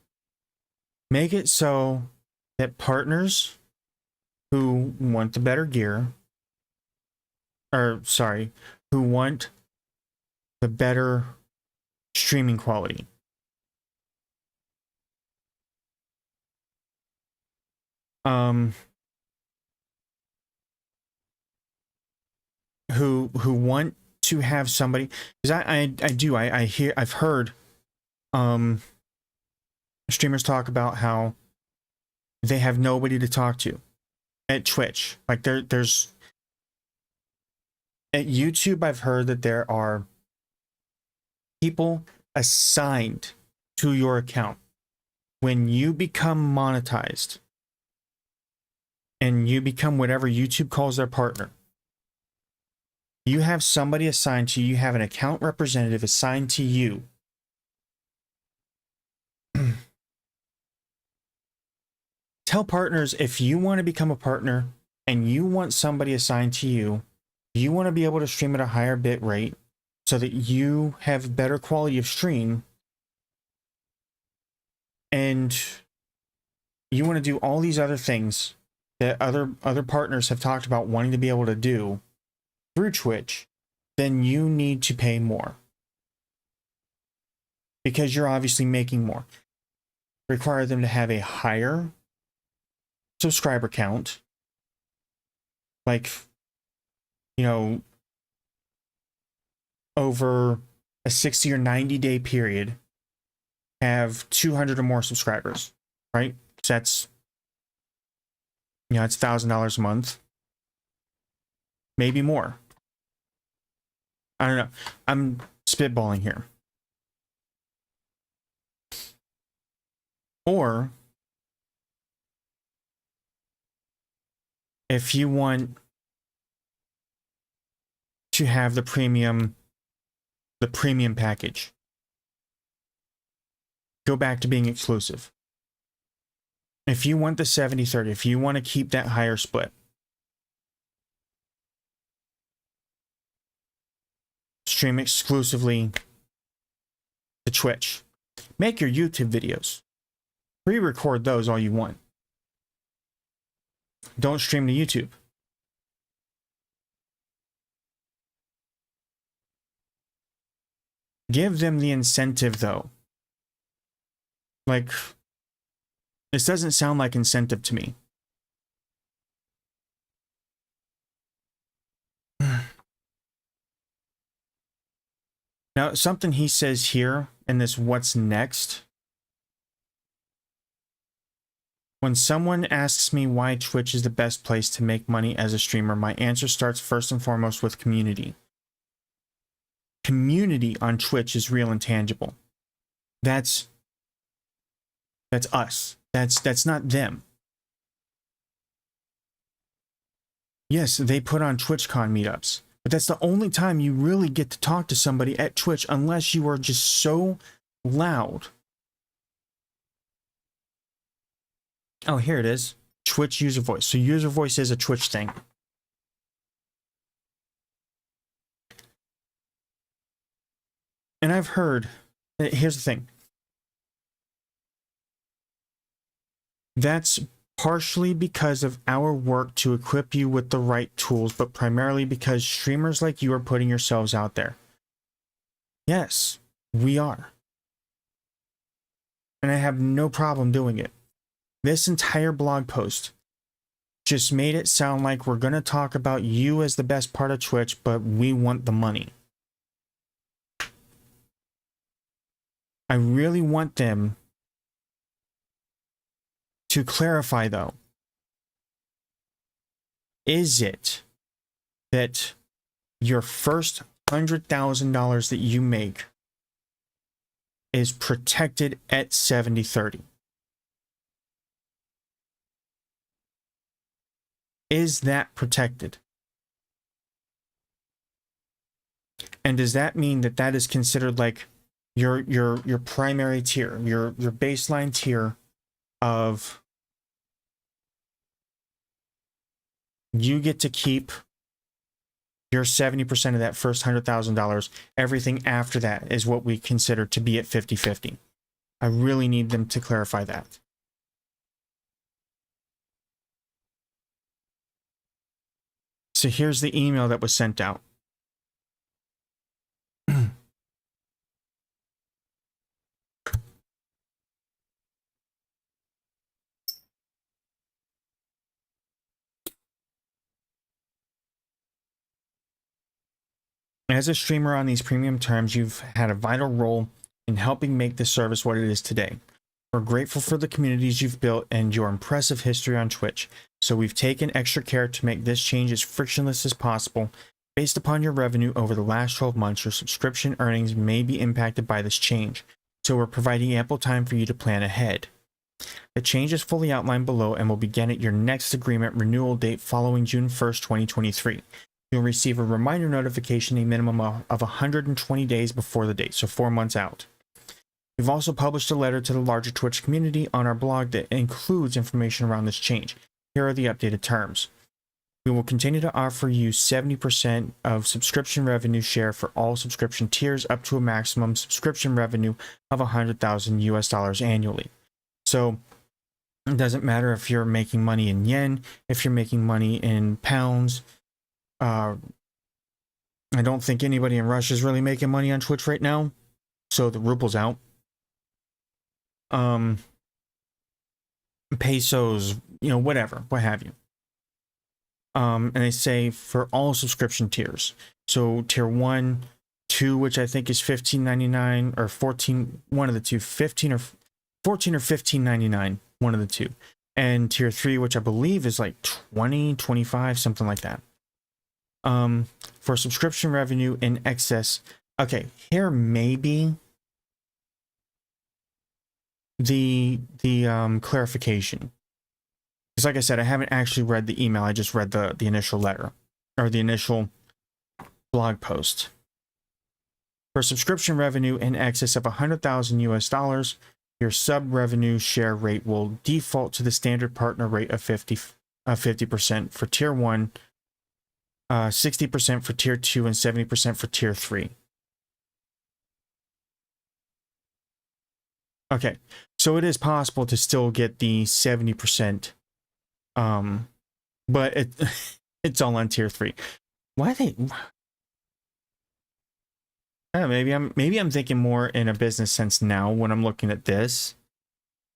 Make it so that partners who want the better gear, or sorry, who want the better streaming quality, who want to have somebody, because I've heard streamers talk about how they have nobody to talk to at Twitch. Like there's at YouTube, I've heard that there are people assigned to your account when you become monetized and you become whatever YouTube calls their partner. You have somebody assigned to you. You have an account representative assigned to you. Tell partners, if you want to become a partner and you want somebody assigned to you, you want to be able to stream at a higher bit rate so that you have better quality of stream, and you want to do all these other things that other partners have talked about wanting to be able to do through Twitch, then you need to pay more. Because you're obviously making more. Require them to have a higher subscriber count. Like, you know, over a 60 or 90 day period, have 200 or more subscribers, right? So that's, you know, it's $1,000 a month. Maybe more. I don't know. I'm spitballing here. Or if you want to have the premium package, go back to being exclusive. If you want the 70-30, if you want to keep that higher split, stream exclusively to Twitch. Make your YouTube videos. Pre-record those all you want. Don't stream to YouTube. Give them the incentive, though. Like, this doesn't sound like incentive to me. Now, something he says here in this what's next. When someone asks me why Twitch is the best place to make money as a streamer, my answer starts first and foremost with community. Community on Twitch is real and tangible. That's us. That's not them. Yes, they put on TwitchCon meetups, but that's the only time you really get to talk to somebody at Twitch, unless you are just so loud. Oh, here it is. Twitch user voice. So user voice is a Twitch thing. And I've heard, here's the thing. That's partially because of our work to equip you with the right tools, but primarily because streamers like you are putting yourselves out there. Yes, we are. And I have no problem doing it. This entire blog post just made it sound like we're going to talk about you as the best part of Twitch, but we want the money. I really want them to clarify, though. Is it that your first $100,000 that you make is protected at 70/30? Is that protected? And does that mean that that is considered like your primary tier, your baseline tier of you get to keep your 70% of that first $100,000. Everything after that is what we consider to be at 50/50. I really need them to clarify that. So here's the email that was sent out. As a streamer on these premium terms, you've had a vital role in helping make this service what it is today. We're grateful for the communities you've built and your impressive history on Twitch, so we've taken extra care to make this change as frictionless as possible. Based upon your revenue over the last 12 months, your subscription earnings may be impacted by this change, so we're providing ample time for you to plan ahead. The change is fully outlined below and will begin at your next agreement renewal date following June 1st, 2023. You'll receive a reminder notification a minimum of 120 days before the date, so 4 months out. We've also published a letter to the larger Twitch community on our blog that includes information around this change. Here are the updated terms. We will continue to offer you 70% of subscription revenue share for all subscription tiers up to a maximum subscription revenue of $100,000 annually. So it doesn't matter if you're making money in yen, if you're making money in pounds. I don't think anybody in Russia is really making money on Twitch right now, so the ruble's out. Pesos, whatever, what have you. And they say for all subscription tiers. So tier 1, 2, which I think is $15.99 or 14, one of the two, 15 or 14 or $15.99, one of the two. And tier 3, which I believe is like 20, 25, something like that. For subscription revenue in excess. Okay, here may be the clarification. Because like I said, I haven't actually read the email. I just read the initial letter or the initial blog post. For subscription revenue in excess of $100,000, your sub revenue share rate will default to the standard partner rate of 50% for tier 1, 60% for tier 2, and 70% for tier 3. Okay, so it is possible to still get the 70%, but it's all on tier 3. Why they? Maybe I'm thinking more in a business sense now when I'm looking at this,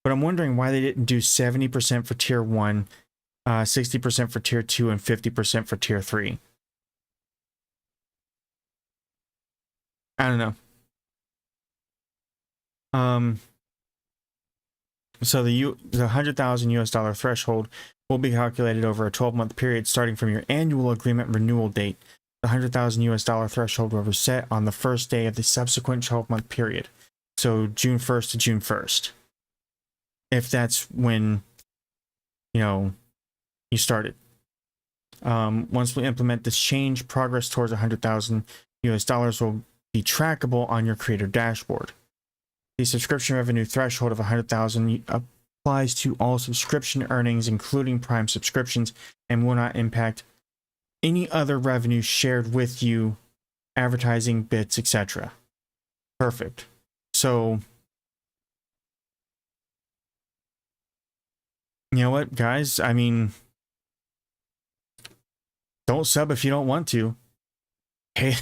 but I'm wondering why they didn't do 70% for tier 1, 60% for tier 2, and 50% for tier 3. I don't know. So the $100,000 threshold will be calculated over a 12-month period starting from your annual agreement renewal date. The $100,000 threshold will be set on the first day of the subsequent 12-month period. So June 1st to June 1st. If that's when, you started. Once we implement this change, progress towards $100,000 will be trackable on your creator dashboard. The subscription revenue threshold of $100,000 applies to all subscription earnings, including Prime subscriptions, and will not impact any other revenue shared with you, advertising, bits, etc. Perfect. So, you know what, guys? I mean, don't sub if you don't want to. Pay,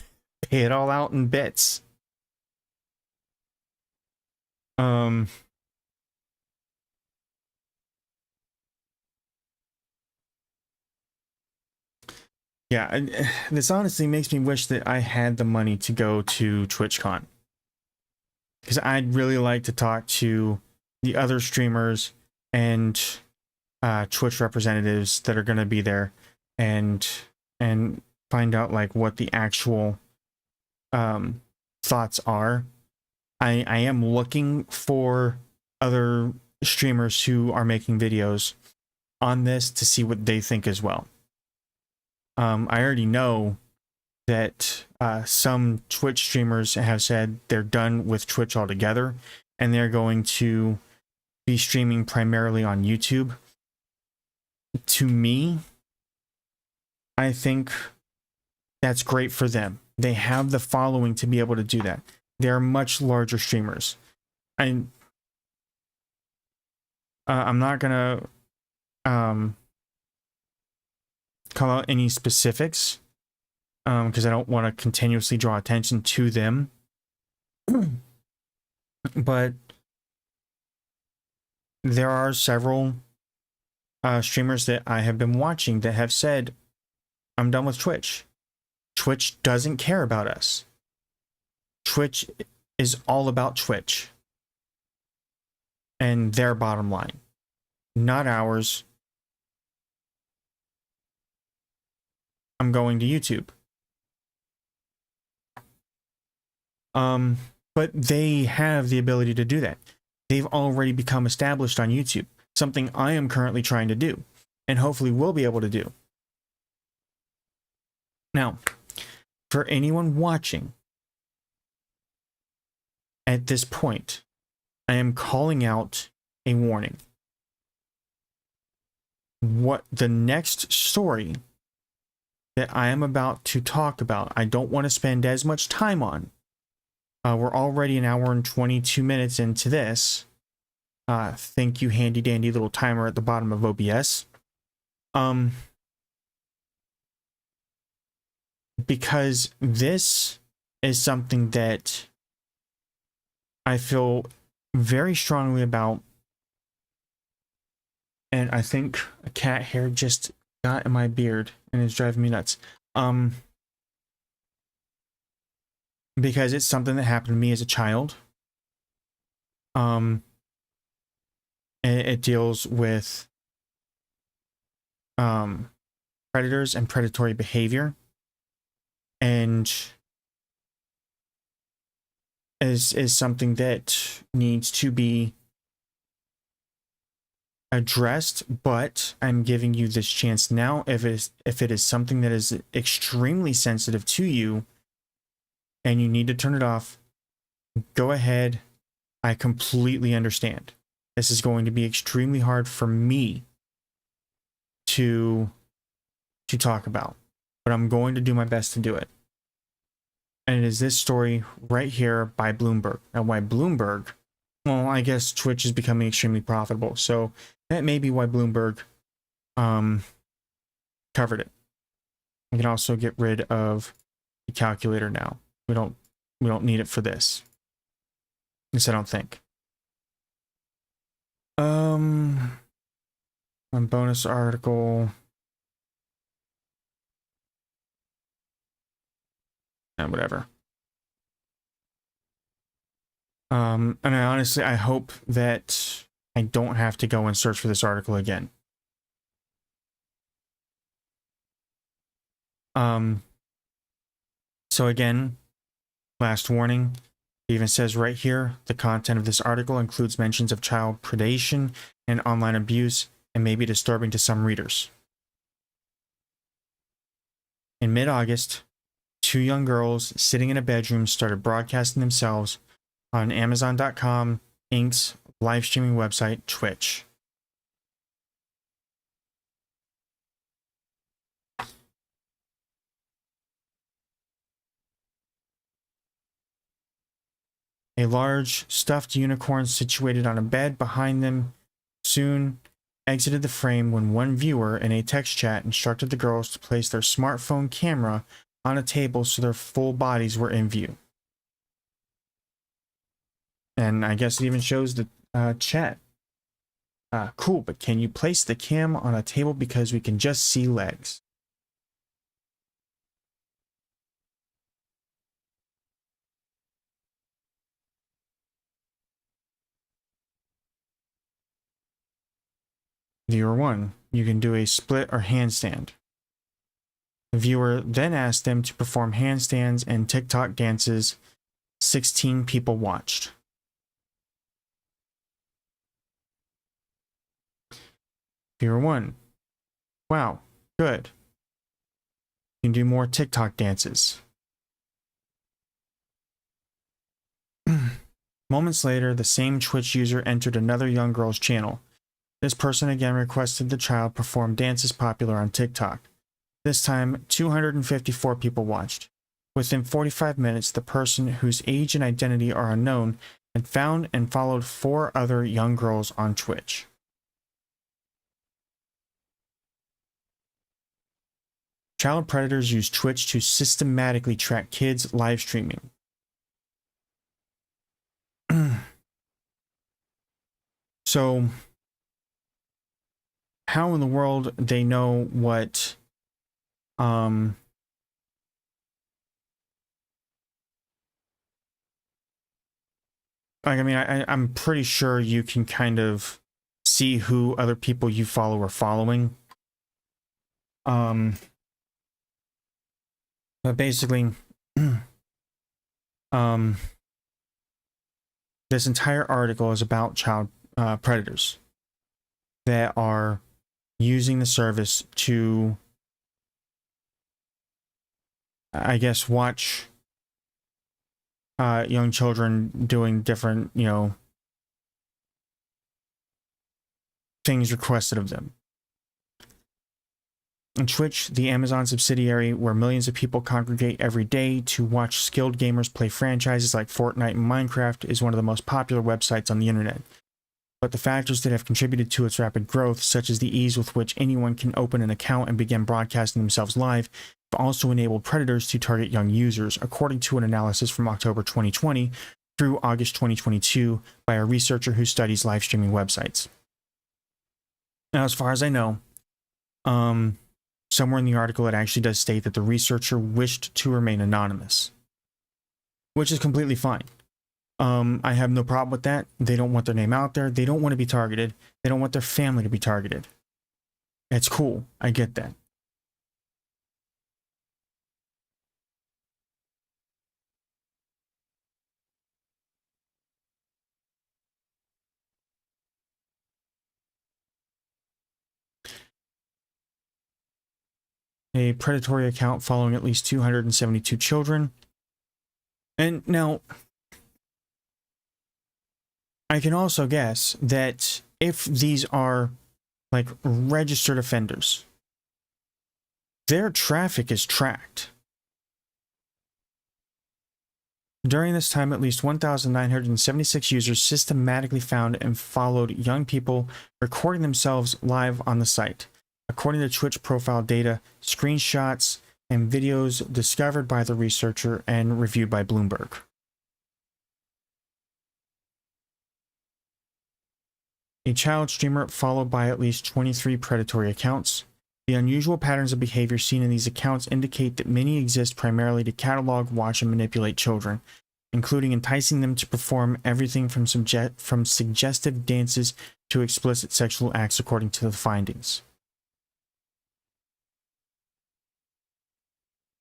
pay it all out in bits. Um, yeah, this honestly makes me wish that I had the money to go to TwitchCon, because I'd really like to talk to the other streamers and Twitch representatives that are going to be there, and find out like what the actual thoughts are. I am looking for other streamers who are making videos on this to see what they think as well. I already know that some Twitch streamers have said they're done with Twitch altogether, and they're going to be streaming primarily on YouTube. To me, I think that's great for them. They have the following to be able to do that. They're much larger streamers. I'm not gonna call out any specifics because I don't want to continuously draw attention to them. But there are several streamers that I have been watching that have said, I'm done with Twitch. Twitch doesn't care about us. Twitch is all about Twitch and their bottom line, not ours. I'm going to YouTube. But they have the ability to do that. They've already become established on YouTube, something I am currently trying to do, and hopefully will be able to do. Now, for anyone watching at this point, I am calling out a warning. What the next story that I am about to talk about, I don't want to spend as much time on. We're already an hour and 22 minutes into this. Thank you, handy dandy little timer at the bottom of OBS. Because this is something that I feel very strongly about, and I think a cat hair just got in my beard and is driving me nuts. Because it's something that happened to me as a child. It deals with predators and predatory behavior, and is something that needs to be addressed. But I'm giving you this chance now. If it is something that is extremely sensitive to you and you need to turn it off, go ahead. I completely understand. This is going to be extremely hard for me to talk about, but I'm going to do my best to do it. And it is this story right here by Bloomberg. Now, why Bloomberg? Well, I guess Twitch is becoming extremely profitable, so that may be why Bloomberg covered it. I can also get rid of the calculator now. We don't need it for this. At least I don't think. One bonus article. And whatever. And I hope that I don't have to go and search for this article again. So again, last warning. It even says right here, the content of this article includes mentions of child predation and online abuse and may be disturbing to some readers. In mid-August, two young girls sitting in a bedroom started broadcasting themselves on Amazon.com Inc.'s live streaming website, Twitch. A large stuffed unicorn situated on a bed behind them soon exited the frame when one viewer in a text chat instructed the girls to place their smartphone camera on a table so their full bodies were in view. And I guess it even shows the chat. Cool, but can you place the cam on a table because we can just see legs? Viewer 1, you can do a split or handstand. The viewer then asked them to perform handstands and TikTok dances. 16 people watched. Viewer 1, wow, good. You can do more TikTok dances. Moments later, the same Twitch user entered another young girl's channel. This person again requested the child perform dances popular on TikTok. This time, 254 people watched. Within 45 minutes, the person whose age and identity are unknown had found and followed 4 other young girls on Twitch. Child predators use Twitch to systematically track kids live streaming. So, how in the world they know what like, I mean, I'm pretty sure you can kind of see who other people you follow are following. But basically, this entire article is about child predators that are using the service to, I guess, watch young children doing different, things requested of them. On Twitch, the Amazon subsidiary where millions of people congregate every day to watch skilled gamers play franchises like Fortnite and Minecraft, is one of the most popular websites on the internet. But the factors that have contributed to its rapid growth, such as the ease with which anyone can open an account and begin broadcasting themselves live, have also enabled predators to target young users, according to an analysis from October 2020 through August 2022 by a researcher who studies live streaming websites. Now, as far as I know, somewhere in the article it actually does state that the researcher wished to remain anonymous, which is completely fine. I have no problem with that. They don't want their name out there. They don't want to be targeted. They don't want their family to be targeted. It's cool. I get that. A predatory account following at least 272 children. And now, I can also guess that if these are like registered offenders, their traffic is tracked. During this time, at least 1,976 users systematically found and followed young people recording themselves live on the site. According to Twitch profile data, screenshots, and videos discovered by the researcher and reviewed by Bloomberg. A child streamer followed by at least 23 predatory accounts. The unusual patterns of behavior seen in these accounts indicate that many exist primarily to catalog, watch, and manipulate children, including enticing them to perform everything from suggestive dances to explicit sexual acts, according to the findings.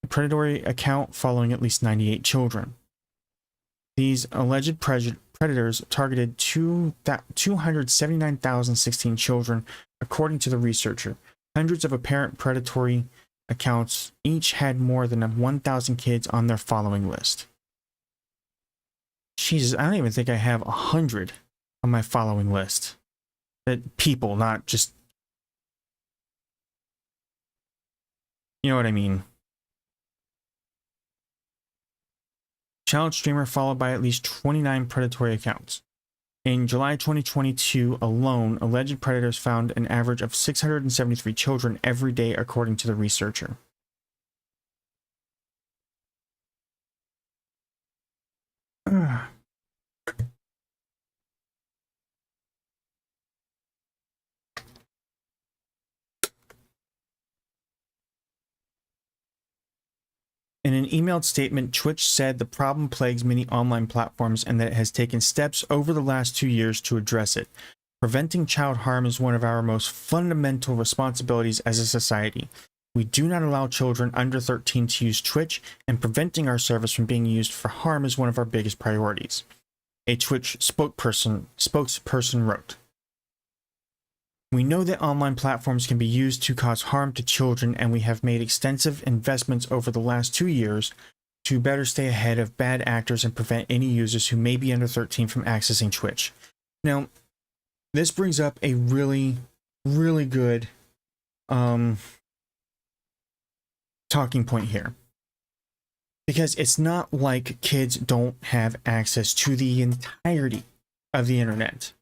A predatory account following at least 98 children. These alleged predators targeted 279,016 children, according to the researcher. Hundreds of apparent predatory accounts each had more than 1,000 kids on their following list. Jesus, I don't even think I have 100 on my following list. That people, not just... You know what I mean? child streamer followed by at least 29 predatory accounts. In July 2022 alone, alleged predators found an average of 673 children every day, according to the researcher. In an emailed statement, Twitch said the problem plagues many online platforms and that it has taken steps over the last 2 years to address it. Preventing child harm is one of our most fundamental responsibilities as a society. We do not allow children under 13 to use Twitch, and preventing our service from being used for harm is one of our biggest priorities. A Twitch spokesperson wrote, "We know that online platforms can be used to cause harm to children, and we have made extensive investments over the last 2 years to better stay ahead of bad actors and prevent any users who may be under 13 from accessing Twitch." Now, this brings up a really, really good talking point here. Because it's not like kids don't have access to the entirety of the internet.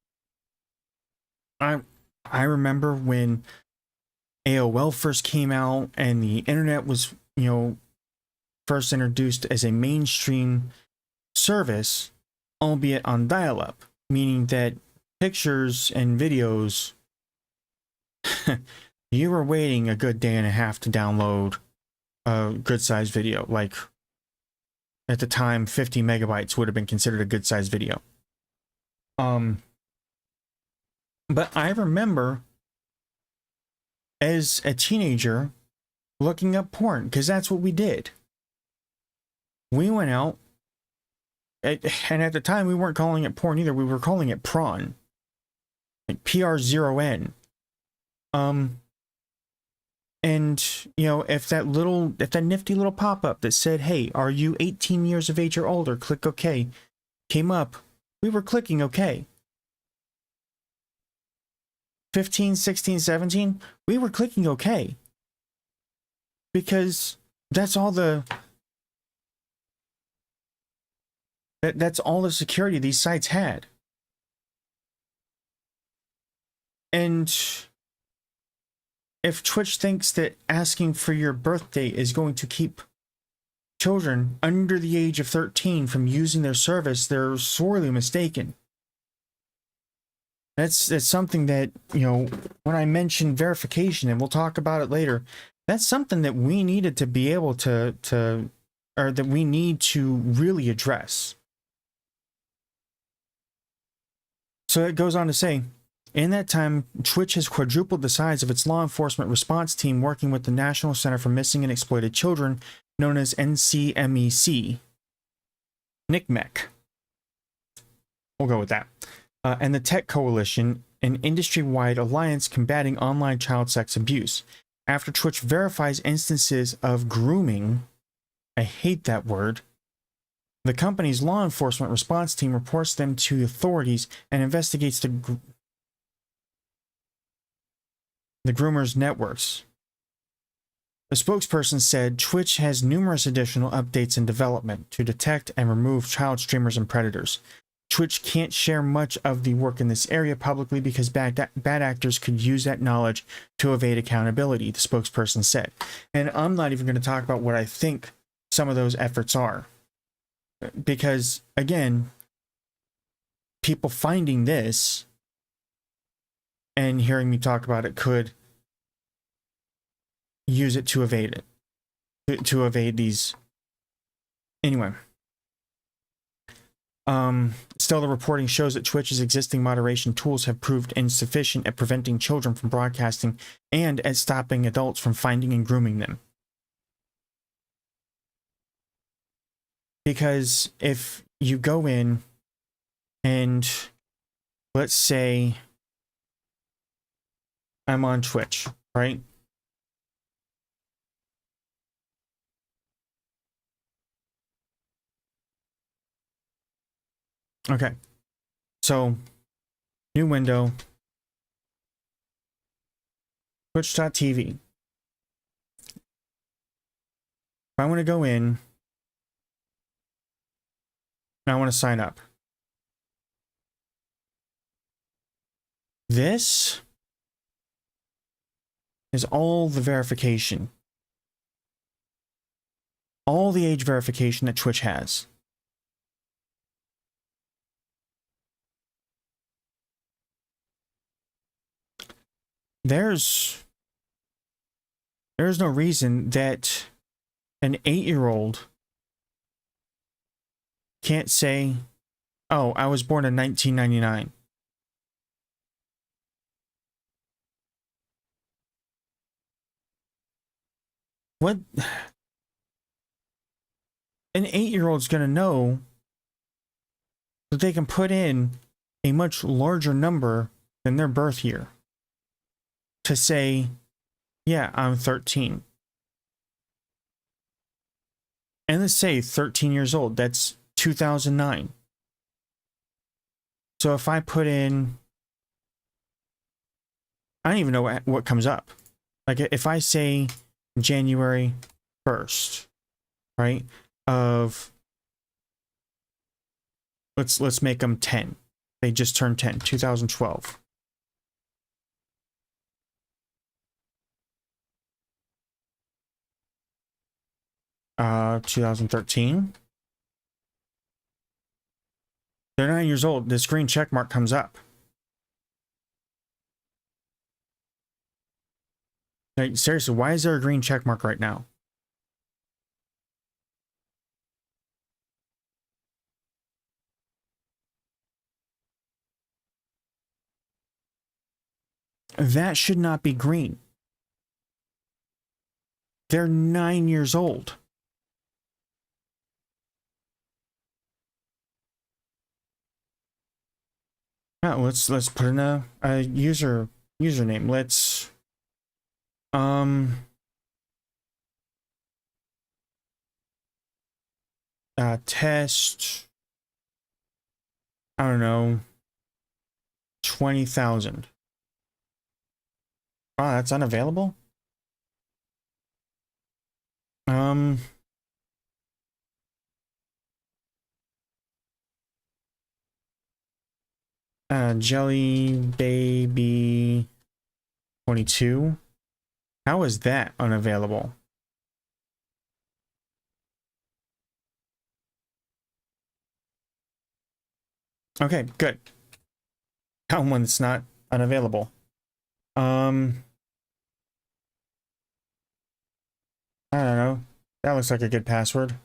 I remember when AOL first came out and the internet was, first introduced as a mainstream service, albeit on dial-up, meaning that pictures and videos, you were waiting a good day and a half to download a good-sized video. Like, at the time, 50 megabytes would have been considered a good-sized video. But I remember as a teenager looking up porn, because that's what we did. We went out, and at the time we weren't calling it porn either, we were calling it prawn. Like PR0N. And, if that nifty little pop-up that said, "Hey, are you 18 years of age or older? Click OK," came up, we were clicking OK. 15, 16, 17, we were clicking OK. Because that's all the security these sites had. And if Twitch thinks that asking for your birthday is going to keep children under the age of 13 from using their service, they're sorely mistaken. That's something that, when I mentioned verification, and we'll talk about it later, that's something that we needed to be able or that we need to really address. So it goes on to say, in that time, Twitch has quadrupled the size of its law enforcement response team working with the National Center for Missing and Exploited Children, known as NCMEC. NCMEC. We'll go with that. And the Tech Coalition, an industry-wide alliance combating online child sex abuse. After Twitch verifies instances of grooming, I hate that word, the company's law enforcement response team reports them to authorities and investigates the groomers' networks. The spokesperson said Twitch has numerous additional updates in development to detect and remove child streamers and predators. Twitch can't share much of the work in this area publicly because bad actors could use that knowledge to evade accountability, the spokesperson said. And I'm not even going to talk about what I think some of those efforts are. Because, again, people finding this and hearing me talk about it could use it to evade it. To evade these. Anyway. Still, the reporting shows that Twitch's existing moderation tools have proved insufficient at preventing children from broadcasting and at stopping adults from finding and grooming them. Because if you go in and, let's say, I'm on Twitch, right? Okay, so new window, twitch.tv. If I want to go in I want to sign up. This is all the verification. All the age verification that Twitch has. There's no reason that an 8-year-old can't say, oh, I was born in 1999. What? An 8-year-old's gonna know that they can put in a much larger number than their birth year to say, yeah, I'm 13. And let's say 13 years old, that's 2009. So if I put in, I don't even know what comes up. Like if I say January 1st, right, of, let's make them 10. They just turned 10, 2012. Uh, 2013. They're 9 years old. This green check mark comes up. Like, seriously, why is there a green check mark right now? That should not be green. They're 9 years old. Yeah, let's put in a username. Let's test, I don't know, 20,000. Wow, that's unavailable. Jelly Baby 22. How is that unavailable? Okay, good. Found one that's not unavailable. I don't know. That looks like a good password.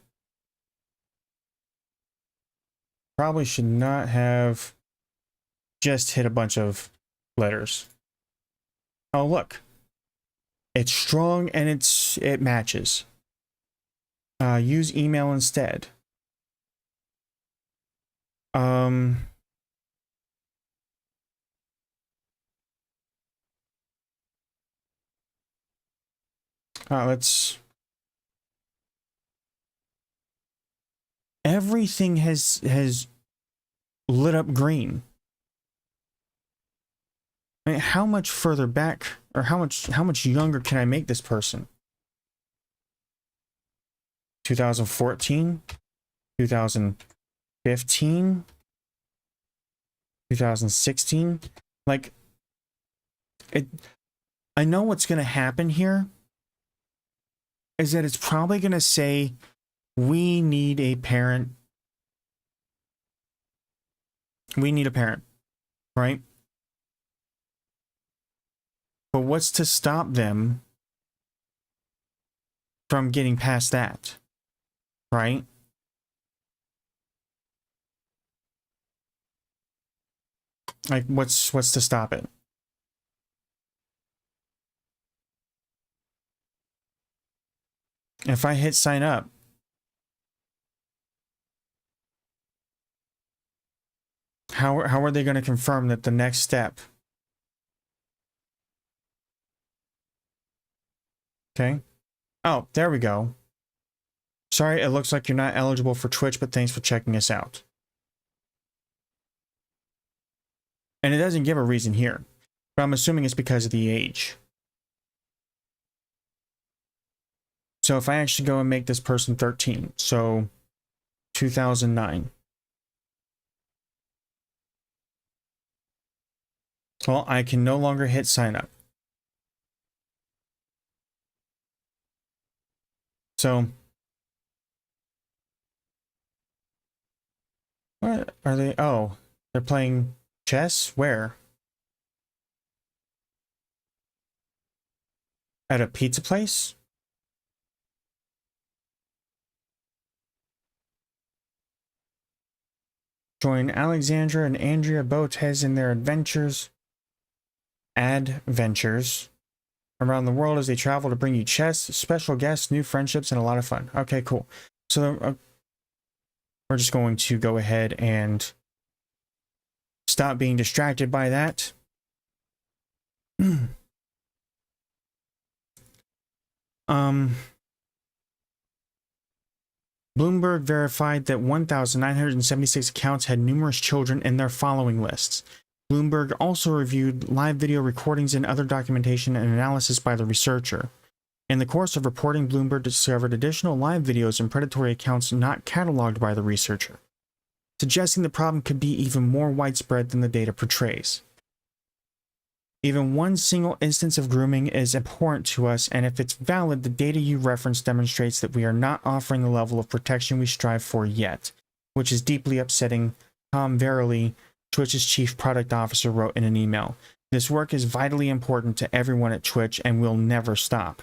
Probably should not have just hit a bunch of letters. Oh, look. It's strong and it matches. Use email instead. Let's. Everything has lit up green. I mean, how much further back, or how much younger can I make this person? 2014, 2015, 2016. Like, I know what's going to happen here is that it's probably going to say, we need a parent. We need a parent, right? But what's to stop them from getting past that, right? Like, what's to stop it? If I hit sign up, how are they going to confirm that the next step? Okay. Oh, there we go. Sorry, it looks like you're not eligible for Twitch, but thanks for checking us out. And it doesn't give a reason here, but I'm assuming it's because of the age. So if I actually go and make this person 13, so 2009. Well, I can no longer hit sign up. So, what are they? Oh, they're playing chess? Where? At a pizza place? Join Alexandra and Andrea Botes in their adventures around the world as they travel to bring you chess, special guests, new friendships, and a lot of fun. Okay, cool. So we're just going to go ahead and stop being distracted by that. Bloomberg verified that 1,976 accounts had numerous children in their following lists. Bloomberg also reviewed live video recordings and other documentation and analysis by the researcher. In the course of reporting, Bloomberg discovered additional live videos and predatory accounts not cataloged by the researcher, suggesting the problem could be even more widespread than the data portrays. Even one single instance of grooming is abhorrent to us, and if it's valid, the data you reference demonstrates that we are not offering the level of protection we strive for yet, which is deeply upsetting, Tom Verrilli, Twitch's chief product officer, wrote in an email. This work is vitally important to everyone at Twitch and will never stop.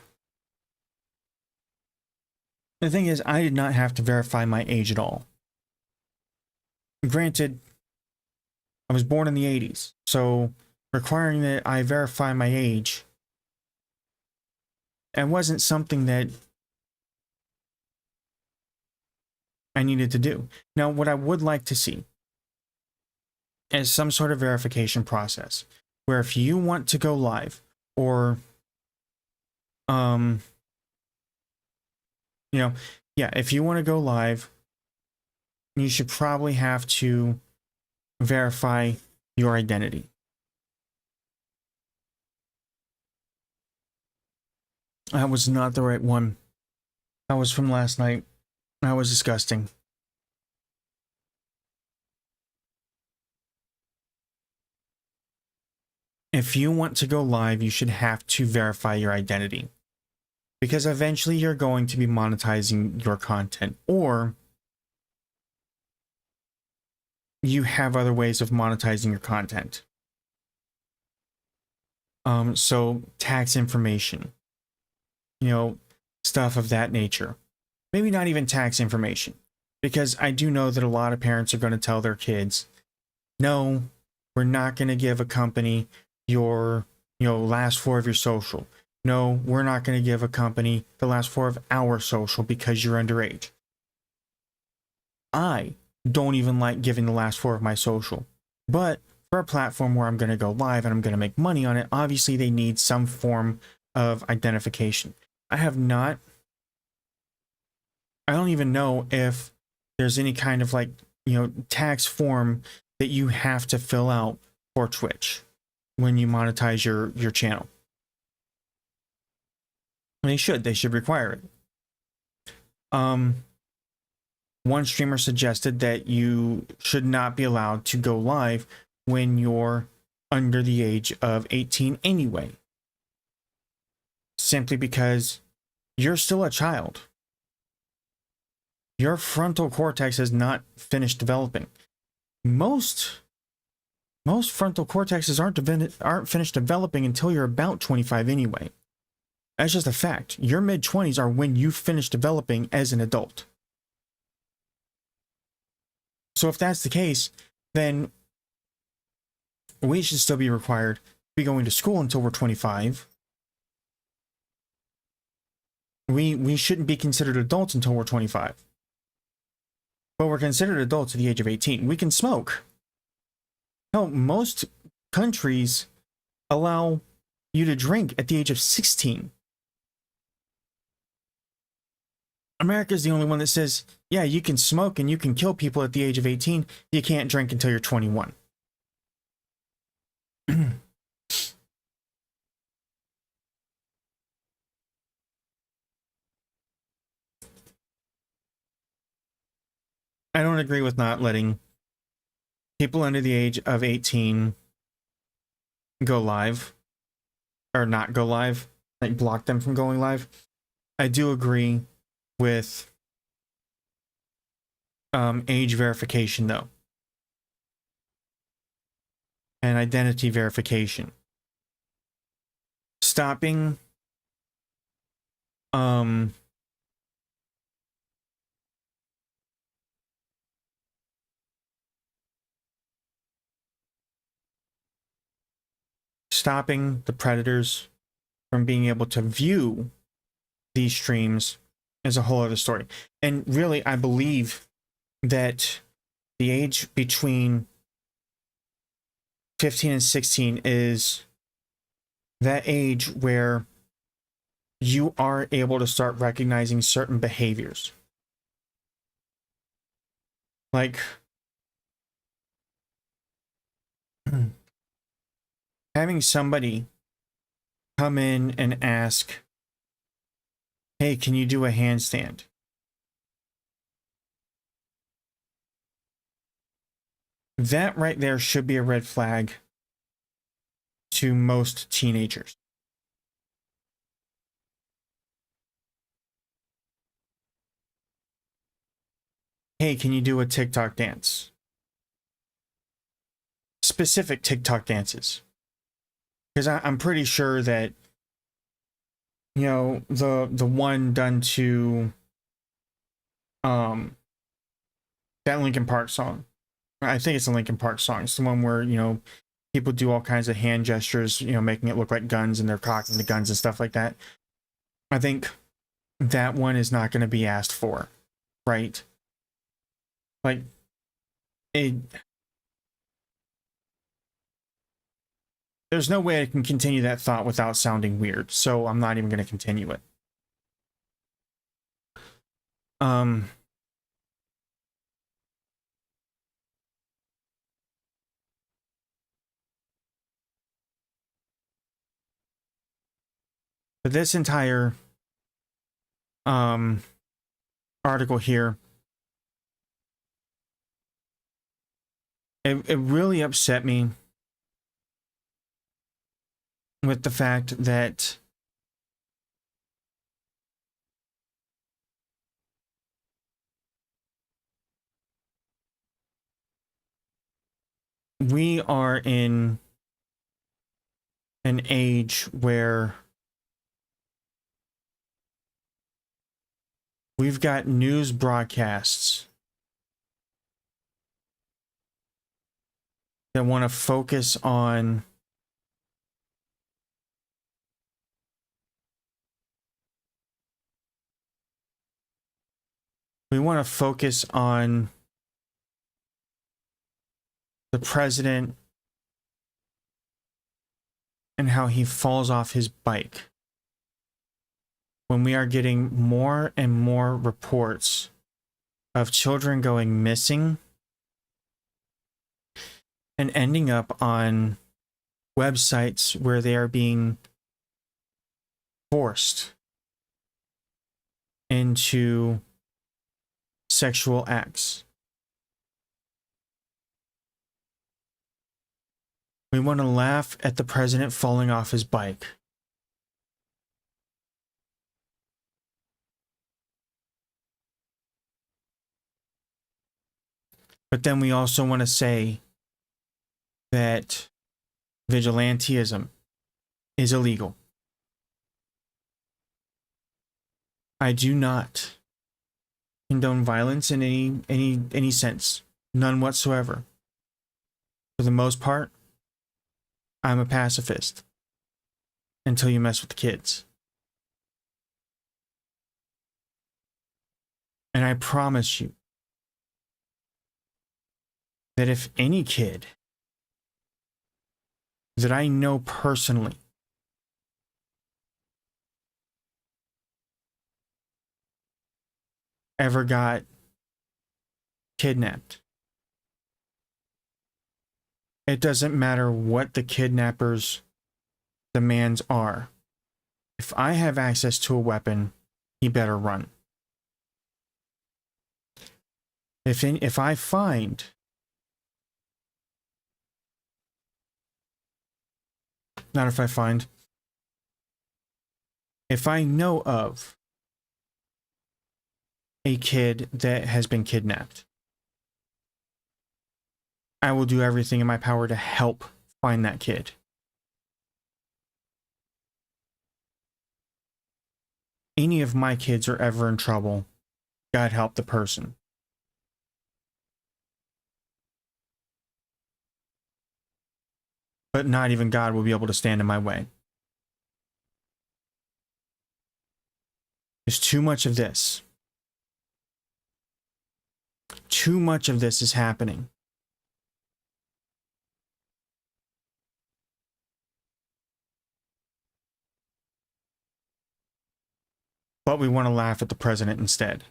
The thing is, I did not have to verify my age at all. Granted, I was born in the 80s, so requiring that I verify my age, it wasn't something that I needed to do. Now, what I would like to see is some sort of verification process where if you want to go live or, if you want to go live, you should probably have to verify your identity. That was not the right one. That was from last night. That was disgusting. If you want to go live, you should have to verify your identity. Because eventually you're going to be monetizing your content, or you have other ways of monetizing your content. So tax information, stuff of that nature. Maybe not even tax information, because I do know that a lot of parents are going to tell their kids, no, we're not going to give a company your, last four of your social. No, we're not going to give a company the last four of our social because you're underage. I don't even like giving the last four of my social. But for a platform where I'm going to go live and I'm going to make money on it, obviously they need some form of identification. I don't even know if there's any kind of tax form that you have to fill out for Twitch when you monetize your channel. They should require it. One streamer suggested that you should not be allowed to go live when you're under the age of 18 anyway. Simply because you're still a child. Your frontal cortex has not finished developing. Most frontal cortexes aren't finished developing until you're about 25 anyway. That's just a fact. Your mid-20s are when you finish developing as an adult. So if that's the case, then we should still be required to be going to school until we're 25. We shouldn't be considered adults until we're 25. But we're considered adults at the age of 18. We can smoke. No, most countries allow you to drink at the age of 16. America's the only one that says, yeah, you can smoke and you can kill people at the age of 18. You can't drink until you're 21. I don't agree with not letting people under the age of 18 go live or not go live, like block them from going live. I do agree with age verification though, and identity verification. Stopping stopping the predators from being able to view these streams is a whole other story. And really, I believe that the age between 15 and 16 is that age where you are able to start recognizing certain behaviors. Like having somebody come in and ask, hey, can you do a handstand? That right there should be a red flag to most teenagers. Hey, can you do a TikTok dance? Specific TikTok dances. Because I'm pretty sure that, you know, the one done to that Linkin Park song. I think it's a Linkin Park song. It's the one where, you know, people do all kinds of hand gestures, you know, making it look like guns, and they're cocking the guns and stuff like that. I think that one is not going to be asked for, right? Like, there's no way I can continue that thought without sounding weird, so I'm not even going to continue it. But this entire article here, it really upset me with the fact that we are in an age where we've got news broadcasts that want to focus on the president and how he falls off his bike, when we are getting more and more reports of children going missing and ending up on websites where they are being forced into sexual acts. We want to laugh at the president falling off his bike. But then we also want to say that vigilantism is illegal. I do not condone violence in any sense, none whatsoever. For the most part, I'm a pacifist until you mess with the kids. And I promise you that if any kid that I know personally ever got kidnapped, it doesn't matter what the kidnapper's demands are. If I have access to a weapon, he better run. If I find Not if I find. If I know of a kid that has been kidnapped, I will do everything in my power to help find that kid. Any of my kids are ever in trouble, God help the person. But not even God will be able to stand in my way. There's too much of this. Too much of this is happening. But we want to laugh at the president instead.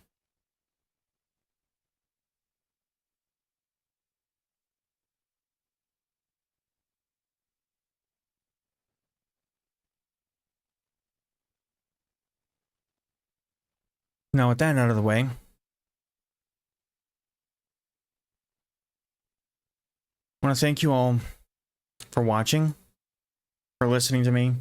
Now, with that out of the way, I want to thank you all for watching, for listening to me.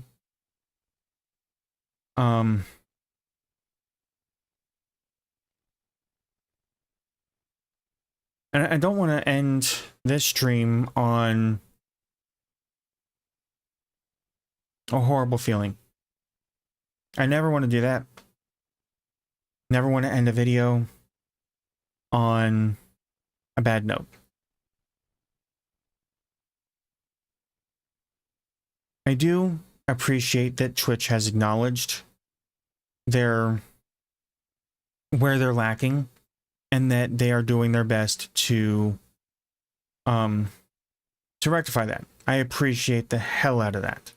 And I don't want to end this stream on a horrible feeling. I never want to do that. Never want to end a video on a bad note. I do appreciate that Twitch has acknowledged where they're lacking, and that they are doing their best to rectify that. I appreciate the hell out of that.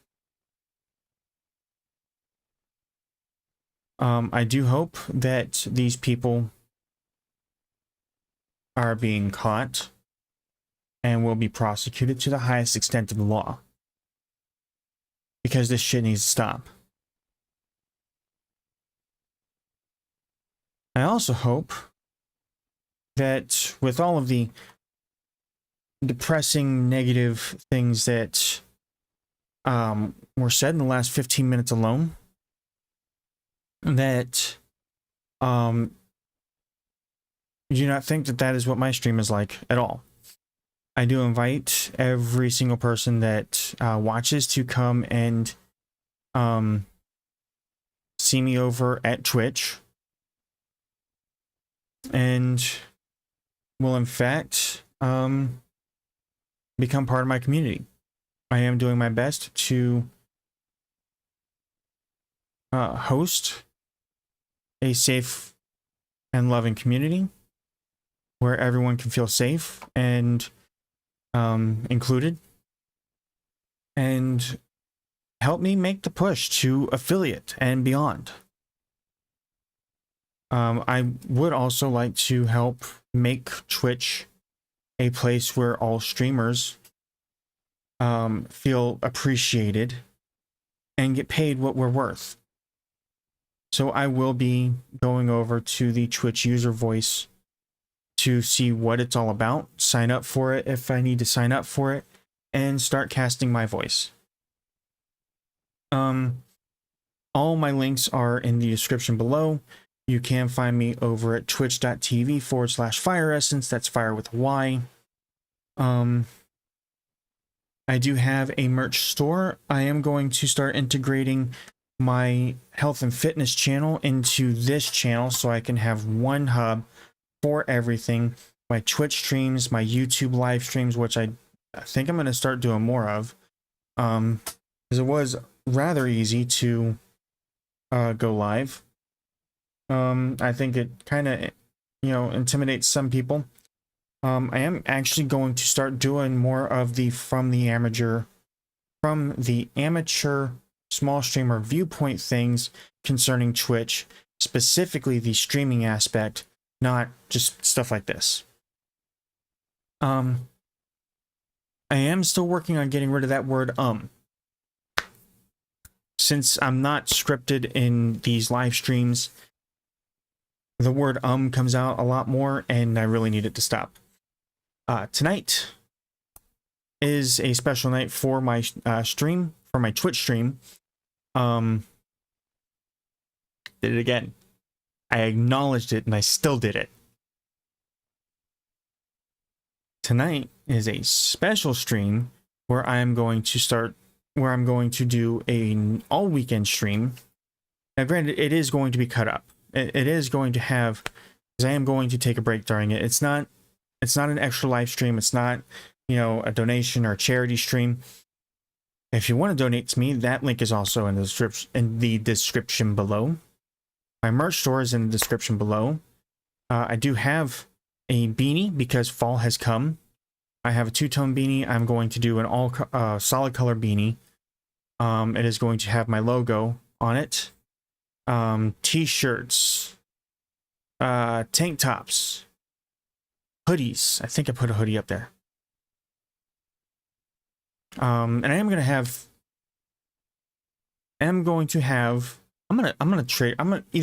I do hope that these people are being caught and will be prosecuted to the highest extent of the law. Because this shit needs to stop. I also hope that with all of the depressing, negative things that were said in the last 15 minutes alone, that you do not think that that is what my stream is like at all. I do invite every single person that watches to come and see me over at Twitch, and will in fact become part of my community. I am doing my best to host a safe and loving community where everyone can feel safe and included, and help me make the push to affiliate and beyond. I would also like to help make Twitch a place where all streamers feel appreciated and get paid what we're worth. So I will be going over to the Twitch user voice to see what it's all about, sign up for it if I need to sign up for it, and start casting my voice. All my links are in the description below. You can find me over at twitch.tv/fireessence. That's fire with a Y. I do have a merch store. I am going to start integrating my health and fitness channel into this channel so I can have one hub for everything. My Twitch streams, my YouTube live streams, which I think I'm going to start doing more of, because it was rather easy to go live. I think it kind of, intimidates some people. I am actually going to start doing more of the from the amateur small streamer viewpoint things concerning Twitch, specifically the streaming aspect, not just stuff like this. I am still working on getting rid of that word since I'm not scripted in these live streams. The word comes out a lot more, and I really need it to stop. Tonight is a special night for my stream for my Twitch stream. Did it again. I acknowledged it and I still did it. Tonight is a special stream where I'm going to do an all weekend stream. Now granted, it is going to be cut up. It is going to have, because I am going to take a break during it. It's not an extra live stream. It's not, you know, a donation or a charity stream. If you want to donate to me, that link is also in the description below. My merch store is in the description below. I do have a beanie because fall has come. I have a two-tone beanie. I'm going to do an all solid color beanie. It is going to have my logo on it. T-shirts, tank tops, hoodies. I think I put a hoodie up there. And I'm either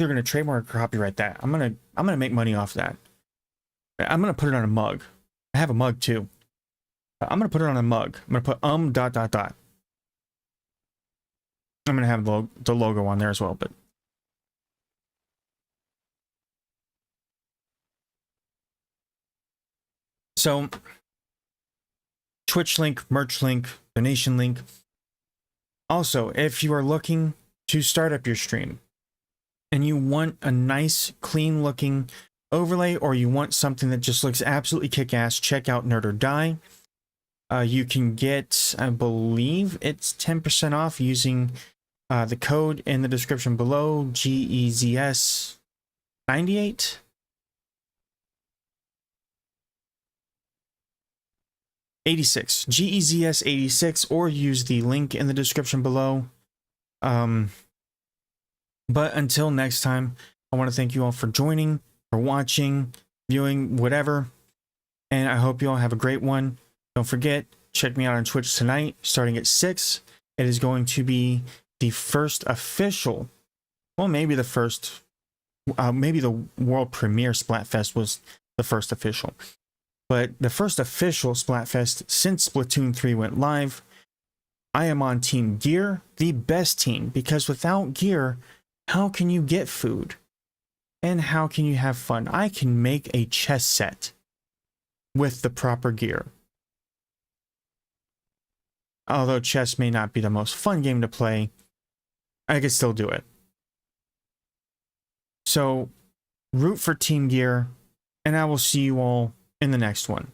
gonna trademark or copyright that. I'm gonna make money off that. I'm gonna put it on a mug. I have a mug too. I'm gonna put it on a mug. I'm gonna put I'm gonna have the logo on there as well, but so Twitch link, merch link, donation link. Also, if you are looking to start up your stream and you want a nice, clean looking overlay, or you want something that just looks absolutely kick-ass, check out Nerd or Die. You can get, I believe it's 10% off using the code in the description below, GEZS98. GEZS86, or use the link in the description below. But until next time, I want to thank you all for joining, for watching, viewing, whatever. And I hope you all have a great one. Don't forget, check me out on Twitch tonight, starting at 6. It is going to be the first official, well, maybe the first, maybe the world premiere Splatfest was the first official. But the first official Splatfest since Splatoon 3 went live. I am on Team Gear, the best team, because without gear, how can you get food? And how can you have fun? I can make a chess set with the proper gear. Although chess may not be the most fun game to play, I can still do it. So, root for Team Gear, and I will see you all in the next one.